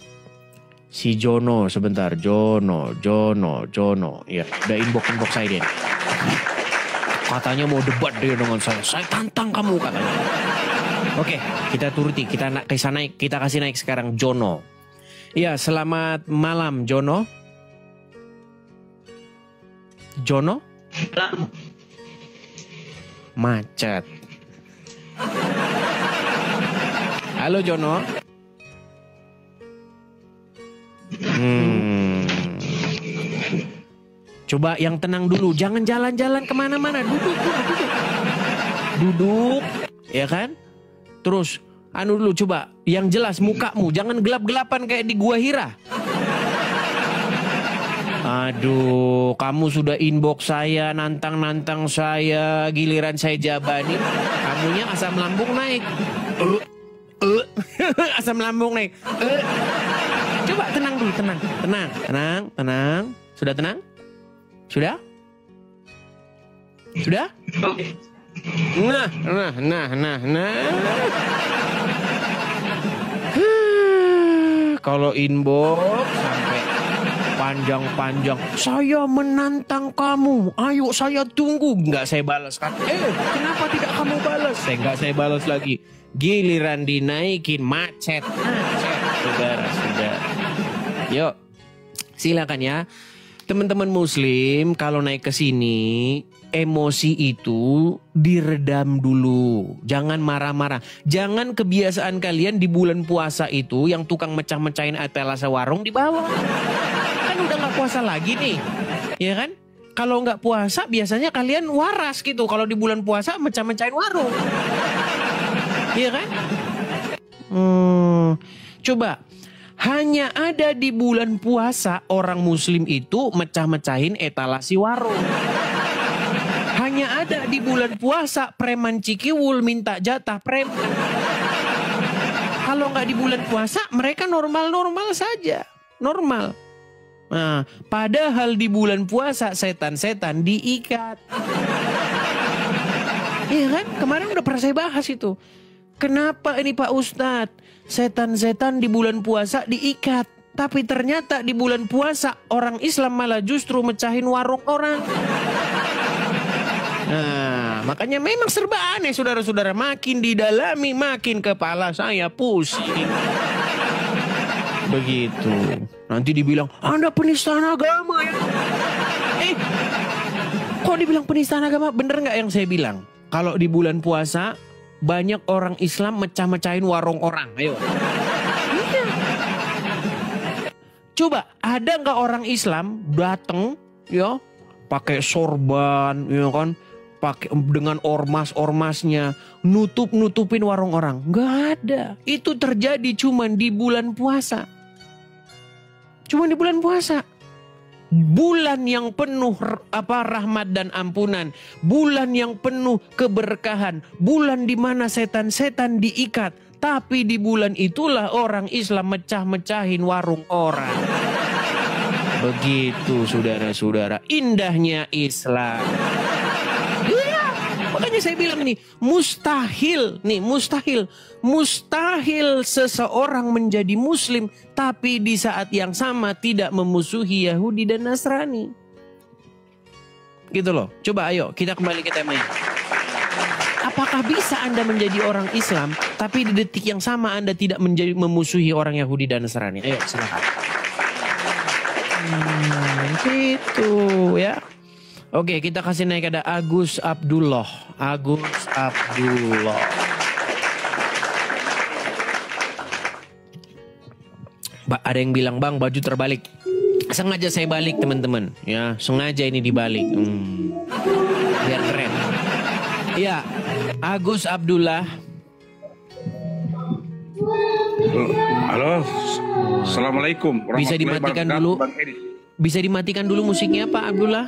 Si Jono sebentar. Jono. Ya, udah inbox saya dia. Katanya mau debat dia dengan saya. Saya tantang kamu katanya. Oke, kita turuti, kita kasih naik sekarang Jono. Ya, selamat malam Jono. Jono? Macet. Halo Jono. Coba yang tenang dulu, jangan jalan-jalan kemana-mana, duduk, ya kan? Terus, dulu coba, yang jelas mukamu, jangan gelap-gelapan kayak di Gua Hira. Aduh, kamu sudah inbox saya, nantang saya, giliran saya jabanin, kamunya asam lambung naik. Asam lambung naik. Coba tenang dulu, tenang. Sudah tenang? Sudah? Nah. Kalau inbox sampai panjang-panjang. Saya menantang kamu. Ayo saya tunggu. Nggak saya balas kan. Kenapa tidak kamu balas? Nggak saya balas lagi. Giliran dinaikin macet. Saudara. Yuk. Silakan ya. Teman-teman muslim kalau naik ke sini emosi itu diredam dulu. Jangan marah-marah. Jangan kebiasaan kalian di bulan puasa itu yang tukang mecah-mecahin etalase warung dibawa. Kan udah gak puasa lagi nih. Ya kan? Kalau gak puasa biasanya kalian waras gitu. Kalau di bulan puasa mecah-mecahin warung. Ya kan? Coba. Hanya ada di bulan puasa orang muslim itu mecah-mecahin etalasi warung. Hanya ada di bulan puasa preman Cikiwul minta jatah preman. Kalau nggak di bulan puasa mereka normal-normal saja. Normal. Nah, padahal di bulan puasa setan-setan diikat. Iya kan? Kemarin udah pernah saya bahas itu. Kenapa ini Pak Ustadz? Setan-setan di bulan puasa diikat. Tapi ternyata di bulan puasa orang Islam malah justru mecahin warung orang. Nah, makanya memang serba aneh saudara-saudara. Makin didalami makin kepala saya pusing. Begitu. Nanti dibilang Anda penistaan agama ya. Kok dibilang penistaan agama? Bener nggak yang saya bilang? Kalau di bulan puasa banyak orang Islam mecah-mecahin warung orang. Ayo. Iya. Coba ada nggak orang Islam datang ya pakai sorban ya kan, pakai dengan ormas-ormasnya nutupin warung orang? Nggak ada. Itu terjadi cuman di bulan puasa. Cuman di bulan puasa. Bulan yang penuh rahmat dan ampunan, bulan yang penuh keberkahan, bulan di mana setan-setan diikat, tapi di bulan itulah orang Islam mecah-mecahin warung orang. Begitu saudara-saudara, indahnya Islam. Iya, makanya saya bilang nih, mustahil seseorang menjadi muslim tapi di saat yang sama tidak memusuhi Yahudi dan Nasrani. Gitu loh. Coba ayo kita kembali ke temanya. Apakah bisa Anda menjadi orang Islam tapi di detik yang sama Anda tidak memusuhi orang Yahudi dan Nasrani? Ayo silakan. Gitu ya. Oke, kita kasih naik ada Agus Abdullah. Ada yang bilang bang baju terbalik. Sengaja saya balik teman-teman. Ya sengaja ini dibalik. Biar keren. Ya Agus Abdullah. Halo. Assalamualaikum. Bisa dimatikan dulu. Bisa dimatikan dulu musiknya Pak Abdullah.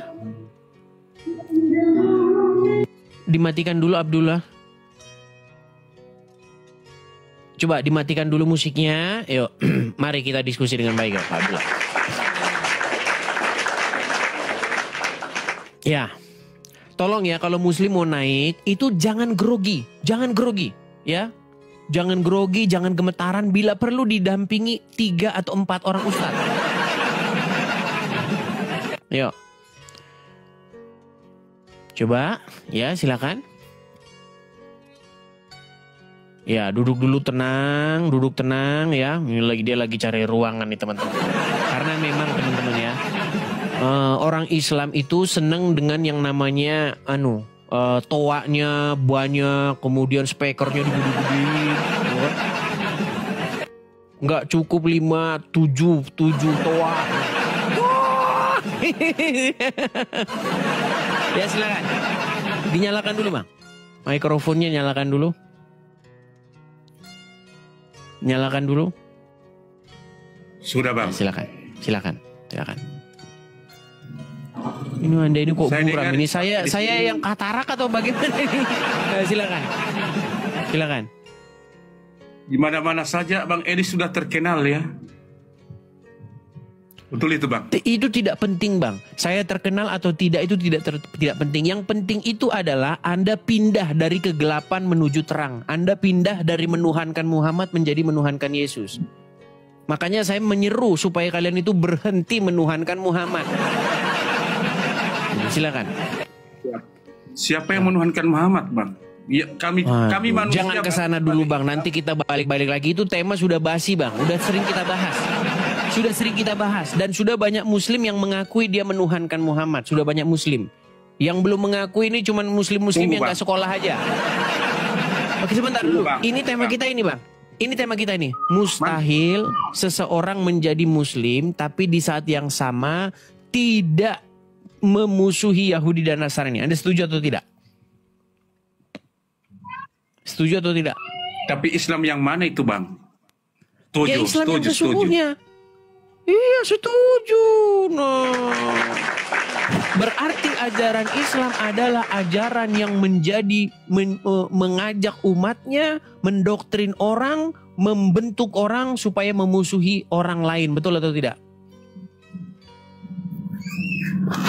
Dimatikan dulu Abdullah. Coba dimatikan dulu musiknya. Yuk, mari kita diskusi dengan baik ya Pak Abdullah. Ya, tolong ya kalau muslim mau naik itu jangan grogi, ya. Jangan grogi, jangan gemetaran. Bila perlu didampingi 3 atau 4 orang ustaz. Yuk. Coba, ya silakan. Ya, duduk tenang ya. Dia lagi cari ruangan nih teman-teman. Karena memang teman-teman ya, orang Islam itu seneng dengan yang namanya toanya banyak, kemudian speakernya digede-gedein. Nggak cukup 7 toa. Ya silakan. Dinyalakan dulu bang. Mikrofonnya nyalakan dulu. Nyalakan dulu. Sudah bang. Ya, silakan. Ini Anda ini kok buram ini saya yang katarak atau bagaimana ini? Silakan. Di mana-mana saja Bang Edi sudah terkenal ya. Betul itu bang? Itu tidak penting bang. Saya terkenal atau tidak itu tidak penting. Yang penting itu adalah Anda pindah dari kegelapan menuju terang. Anda pindah dari menuhankan Muhammad menjadi menuhankan Yesus. Makanya saya menyeru supaya kalian itu berhenti menuhankan Muhammad. Silakan. Siapa yang menuhankan Muhammad, Bang? Ya, kami manusia. Jangan ke sana dulu, Bang. Nanti kita balik-balik lagi. Itu tema sudah basi, Bang. Udah sering kita bahas. Sudah sering kita bahas. Dan sudah banyak muslim yang mengakui dia menuhankan Muhammad. Sudah banyak muslim. Yang belum mengakui ini cuma muslim-muslim yang gak sekolah aja. Oke, sebentar dulu. Ini tema kita ini, Bang. Ini tema kita ini. Mustahil seseorang menjadi muslim tapi di saat yang sama tidak memusuhi Yahudi dan Nasrani. Anda setuju atau tidak? Setuju atau tidak? Tapi Islam yang mana itu, Bang? Setuju, ya Islam setuju, yang sesungguhnya. Iya, setuju. Berarti ajaran Islam adalah ajaran yang mengajak umatnya, mendoktrin orang, membentuk orang supaya memusuhi orang lain. Betul atau tidak?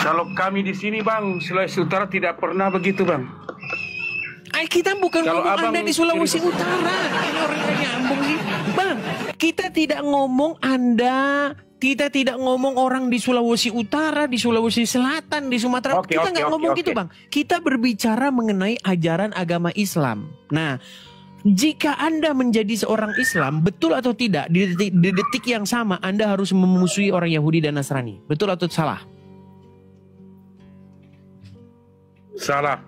Kalau kami di sini, Bang, Sulawesi Utara tidak pernah begitu, Bang. Kita bukan kalau ngomong Anda di Sulawesi Utara. Ini orangnya nyambung sih. Bang, kita tidak ngomong Anda, kita tidak ngomong orang di Sulawesi Utara, di Sulawesi Selatan, di Sumatera. Kita nggak ngomong gitu, Bang. Kita berbicara mengenai ajaran agama Islam. Nah, jika Anda menjadi seorang Islam, betul atau tidak, di detik yang sama Anda harus memusuhi orang Yahudi dan Nasrani. Betul atau salah? Salah.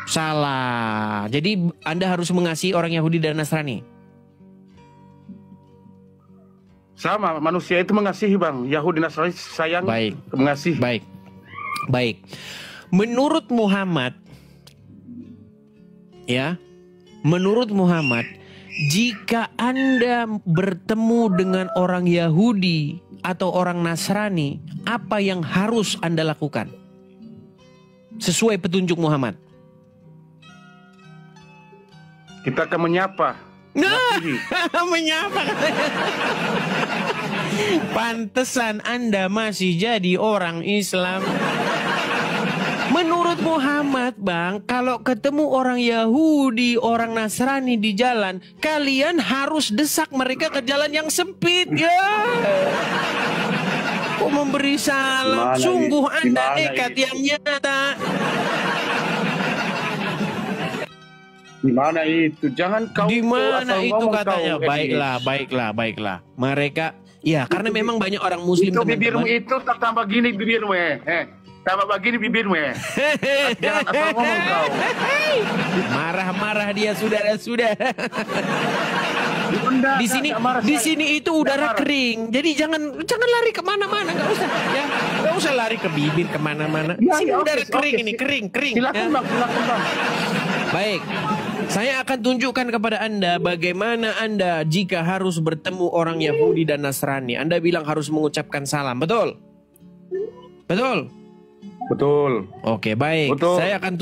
Salah. Jadi Anda harus mengasihi orang Yahudi dan Nasrani. Sama, manusia itu mengasihi, Bang. Yahudi Nasrani sayang, mengasihi. Baik. Menurut Muhammad, ya, menurut Muhammad, jika Anda bertemu dengan orang Yahudi atau orang Nasrani, apa yang harus Anda lakukan? Sesuai petunjuk Muhammad. Kita akan menyapa. Nah, menyapa. Pantesan Anda masih jadi orang Islam. Menurut Muhammad, Bang, kalau ketemu orang Yahudi, orang Nasrani di jalan, kalian harus desak mereka ke jalan yang sempit. Ya. Kok memberi salam? Sungguh Anda nekat yang nyata. Di mana itu? Jangan kau. Di mana itu katanya? Baiklah. Mereka, ya karena memang banyak orang Muslim. Itu bibirmu itu tak tambah gini bibirmu, tambah begini bibirmu, Jangan asal ngomong kau. Marah-marah dia sudah. Di sini itu udara kering. Jadi jangan lari kemana-mana, nggak usah. Ya, nggak usah lari ke bibir kemana-mana. Sini udara kering ini, kering. Silakan, Bang. Baik. Saya akan tunjukkan kepada Anda bagaimana Anda jika harus bertemu orang Yahudi dan Nasrani. Anda bilang harus mengucapkan salam, betul? Betul? Betul. Oke, baik. Betul. Saya akan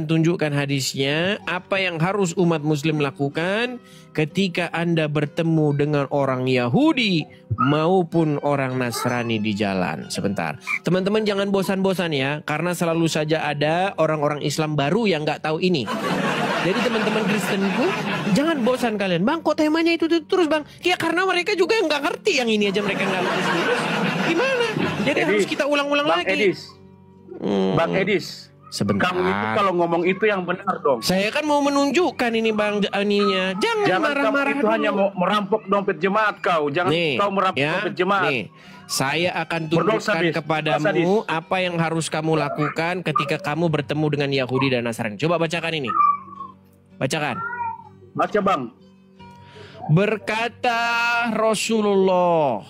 tunjukkan hadisnya apa yang harus umat muslim lakukan ketika Anda bertemu dengan orang Yahudi maupun orang Nasrani di jalan. Sebentar. Teman-teman jangan bosan-bosan ya, karena selalu saja ada orang-orang Islam baru yang nggak tahu ini. Jadi teman-teman Kristenku, jangan bosan kalian. Bang, kok temanya itu terus, Bang? Ya karena mereka juga yang nggak ngerti yang ini aja, mereka nggak ngerti. Gimana? Jadi harus kita ulang-ulang lagi. Bang Edis. Sebentar. Kamu itu kalau ngomong itu yang benar dong. Saya kan mau menunjukkan ini, Bang, ininya. Jangan marah-marah itu hanya mau merampok dompet jemaat kau. Jangan kau merampok dompet jemaat. Nih, saya akan tunjukkan kepadamu apa yang harus kamu lakukan ketika kamu bertemu dengan Yahudi dan Nasrani. Coba bacakan ini. Bacakan. Baca, Bang. Berkata Rasulullah,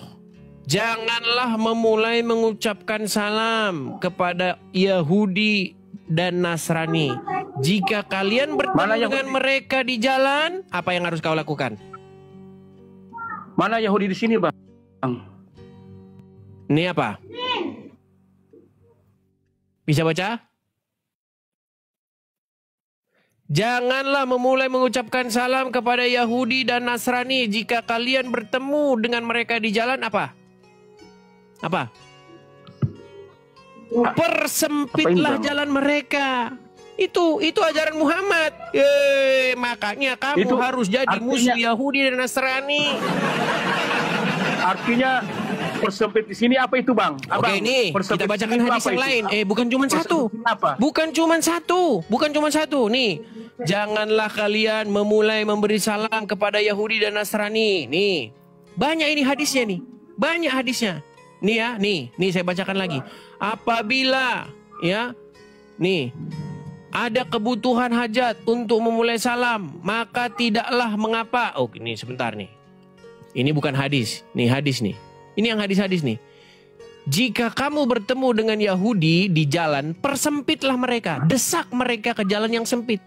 janganlah memulai mengucapkan salam kepada Yahudi dan Nasrani. Jika kalian bertemu dengan mereka di jalan, apa yang harus kau lakukan? Mana Yahudi di sini, Bang? Ini apa? Bisa baca? Janganlah memulai mengucapkan salam kepada Yahudi dan Nasrani. Jika kalian bertemu dengan mereka di jalan, apa? Persempitlah jalan mereka. Itu ajaran Muhammad. Makanya kamu Itu harus jadi musuh artinya- Yahudi dan Nasrani. Artinya persempit di sini apa itu, Bang? Oke, ini kita bacakan hadis yang lain. Bukan cuma satu. Bukan cuma satu. Nih, janganlah kalian memulai memberi salam kepada Yahudi dan Nasrani. Nih, banyak ini hadisnya nih. Banyak hadisnya. Nih ya, nih saya bacakan lagi. Apabila ya, nih ada kebutuhan hajat untuk memulai salam, maka tidaklah mengapa. Oh, ini sebentar nih. Ini bukan hadis. Nih hadis nih. Ini yang hadis-hadis nih. Jika kamu bertemu dengan Yahudi di jalan, persempitlah mereka, desak mereka ke jalan yang sempit.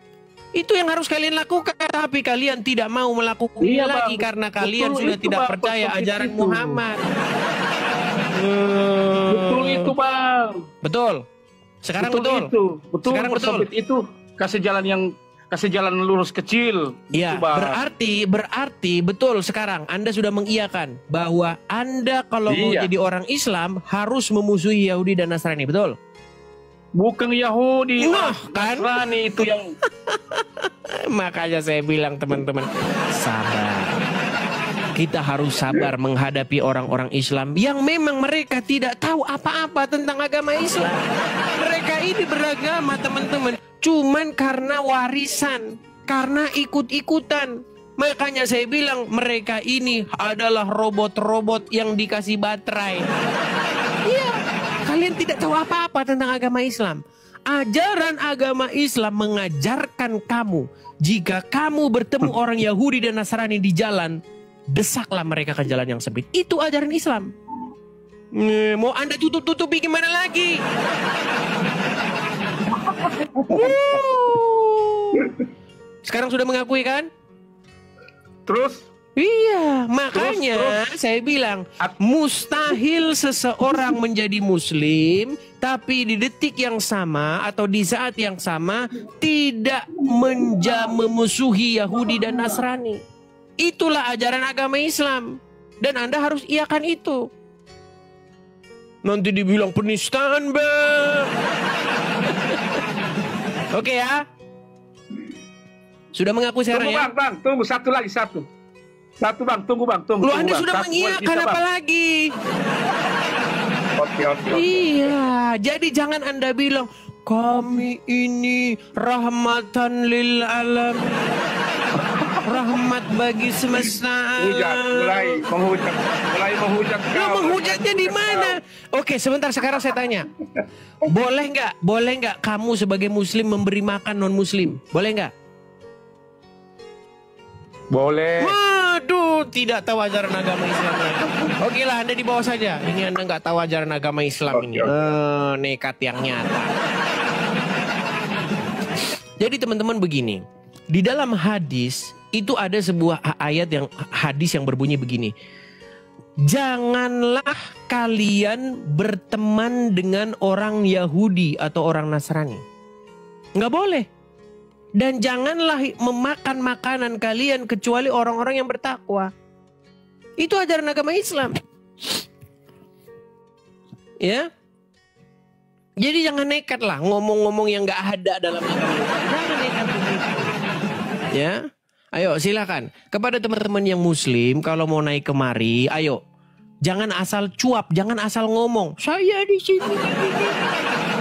Itu yang harus kalian lakukan. Tapi kalian tidak mau melakukannya lagi karena kalian sudah tidak percaya ajaran Muhammad. Betul itu, Bang. Betul. Sekarang betul. Betul. Sekarang betul. Persempit itu kasih jalan lurus kecil. Ya, Gitu, Bang. berarti betul sekarang Anda sudah mengiyakan bahwa Anda kalau mau Iya. jadi orang Islam harus memusuhi Yahudi dan Nasrani, betul? Bukan Yahudi, Nah, kan? Nasrani itu yang Makanya saya bilang teman-teman, sabar. Kita harus sabar menghadapi orang-orang Islam yang memang mereka tidak tahu apa-apa tentang agama Islam. Mereka ini beragama, teman-teman, cuman karena warisan, karena ikut-ikutan. Makanya saya bilang mereka ini adalah robot-robot yang dikasih baterai. Iya, kalian tidak tahu apa-apa tentang agama Islam. Ajaran agama Islam mengajarkan kamu, jika kamu bertemu orang Yahudi dan Nasrani di jalan, desaklah mereka ke jalan yang sempit. Itu ajaran Islam. Mau Anda tutup-tutupi gimana lagi? Sekarang sudah mengakui kan? terus Iya, makanya saya bilang mustahil seseorang menjadi muslim tapi di detik yang sama atau di saat yang sama tidak memusuhi Yahudi dan Nasrani. Itulah ajaran agama Islam dan Anda harus iakan itu. Nanti dibilang penistaan, Bang. Oke ya. Sudah mengaku sekarang tunggu, ya? Bang, tunggu satu lagi. Satu, Bang, tunggu, Bang. Lu Anda Bang. sudah Satu, mengiyakan bisa, apa Bang. lagi? Oke. Iya, jadi jangan Anda bilang kami ini rahmatan lil alamin. Rahmat bagi semesta. Mulai menghujat. Lu menghujatnya di mana? Oke, sebentar sekarang saya tanya. Boleh nggak kamu sebagai muslim memberi makan non muslim? Boleh nggak? Boleh. Waduh, tidak tahu ajaran agama Islam lagi. Oke lah, Anda di bawah saja. Ini Anda nggak tahu ajaran agama Islam ini. Nekat yang nyata. Jadi teman-teman begini, di dalam hadis itu ada sebuah hadis yang berbunyi begini. Janganlah kalian berteman dengan orang Yahudi atau orang Nasrani. Nggak boleh. Dan janganlah memakan makanan kalian kecuali orang-orang yang bertakwa. Itu ajaran agama Islam. Ya. Jadi jangan nekat lah ngomong-ngomong yang nggak ada dalam agama Islam. Jangan nekat begitu. Ya. Ayo silakan. Kepada teman-teman yang muslim kalau mau naik kemari, ayo. Jangan asal cuap, jangan asal ngomong. Saya di sini.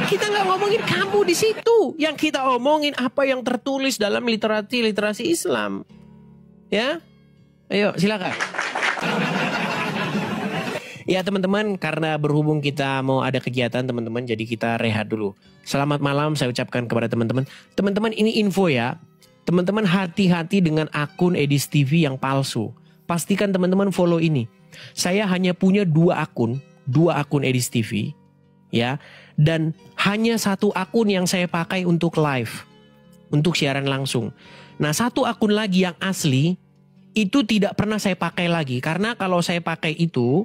Kita nggak ngomongin kamu di situ. Yang kita omongin apa yang tertulis dalam literasi Islam. Ya, ayo silakan. Ya teman-teman, karena berhubung kita mau ada kegiatan teman-teman, jadi kita rehat dulu. Selamat malam saya ucapkan kepada teman-teman. Teman-teman ini info ya. Teman-teman hati-hati dengan akun Edis TV yang palsu. Pastikan teman-teman follow ini. Saya hanya punya dua akun Edis TV, ya, dan hanya satu akun yang saya pakai untuk live, untuk siaran langsung. Nah, satu akun lagi yang asli itu tidak pernah saya pakai lagi karena kalau saya pakai itu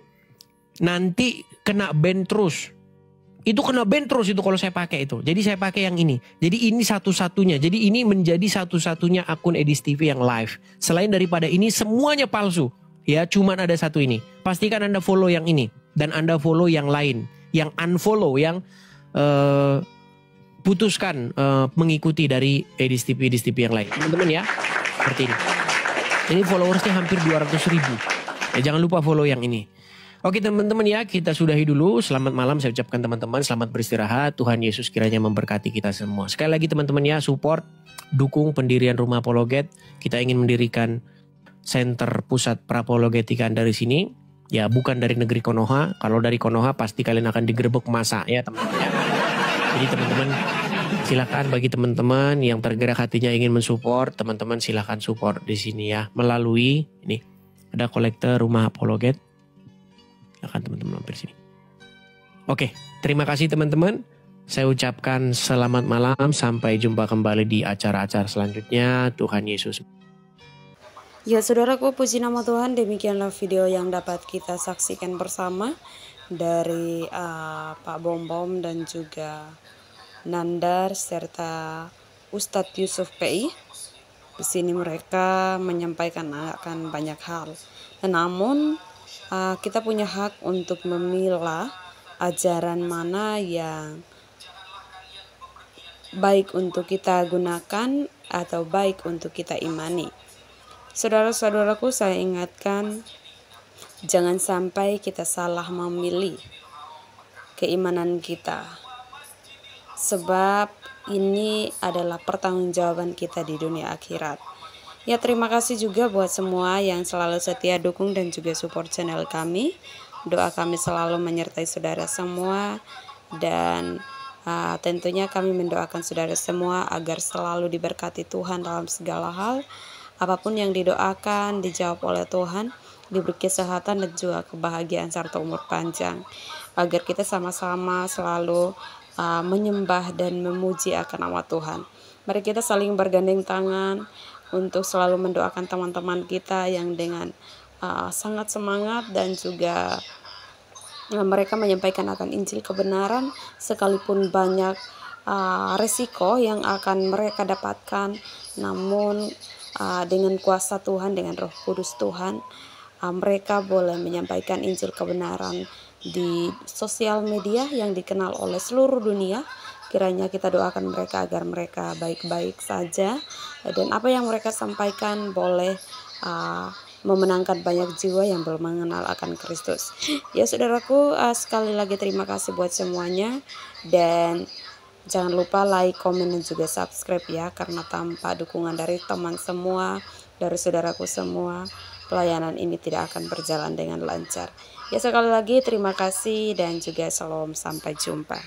nanti kena ban terus. Itu kena ban terus itu kalau saya pakai itu. Jadi saya pakai yang ini. Jadi ini satu-satunya. Jadi ini menjadi satu-satunya akun Edis TV yang live. Selain daripada ini semuanya palsu. Ya, cuman ada satu ini. Pastikan Anda follow yang ini dan Anda follow yang lain, yang unfollow, yang putuskan mengikuti dari Edis TV yang lain, teman-teman ya. Seperti ini. Ini followersnya hampir 200.000. Ya jangan lupa follow yang ini. Oke teman-teman ya, kita sudahi dulu. Selamat malam saya ucapkan teman-teman, selamat beristirahat. Tuhan Yesus kiranya memberkati kita semua. Sekali lagi teman-teman ya, support, dukung pendirian Rumah Apologet. Kita ingin mendirikan center pusat prapologetikan dari sini. Ya bukan dari negeri Konoha. Kalau dari Konoha pasti kalian akan digerebek masa ya teman-teman ya. Jadi teman-teman silakan, bagi teman-teman yang tergerak hatinya ingin mensupport, teman-teman silakan support di sini ya. Melalui ini ada kolektor Rumah Apologet. Akan teman-teman mampir sini. Oke, terima kasih teman-teman. Saya ucapkan selamat malam. Sampai jumpa kembali di acara-acara selanjutnya. Tuhan Yesus. Ya saudaraku, puji nama Tuhan. Demikianlah video yang dapat kita saksikan bersama dari Pak Bom Bom dan juga Nandar serta Ustadz Yusuf PI. Di sini mereka menyampaikan akan banyak hal. Namun kita punya hak untuk memilah ajaran mana yang baik untuk kita gunakan atau baik untuk kita imani. Saudara-saudaraku, saya ingatkan jangan sampai kita salah memilih keimanan kita. Sebab ini adalah pertanggungjawaban kita di dunia akhirat. Ya, terima kasih juga buat semua yang selalu setia dukung dan juga support channel kami. Doa kami selalu menyertai saudara semua. Dan tentunya kami mendoakan saudara semua agar selalu diberkati Tuhan dalam segala hal. Apapun yang didoakan dijawab oleh Tuhan, diberi kesehatan dan juga kebahagiaan serta umur panjang. Agar kita sama-sama selalu menyembah dan memuji akan nama Tuhan. Mari kita saling bergandeng tangan untuk selalu mendoakan teman-teman kita yang dengan sangat semangat dan juga mereka menyampaikan akan Injil kebenaran, sekalipun banyak resiko yang akan mereka dapatkan, namun dengan kuasa Tuhan, dengan Roh Kudus Tuhan, mereka boleh menyampaikan Injil kebenaran di sosial media yang dikenal oleh seluruh dunia. Kiranya kita doakan mereka agar mereka baik-baik saja, dan apa yang mereka sampaikan boleh memenangkan banyak jiwa yang belum mengenal akan Kristus. Ya saudaraku, sekali lagi terima kasih buat semuanya, dan jangan lupa like, komen, dan juga subscribe ya, karena tanpa dukungan dari teman semua, dari saudaraku semua, pelayanan ini tidak akan berjalan dengan lancar. Ya sekali lagi terima kasih dan juga shalom, sampai jumpa.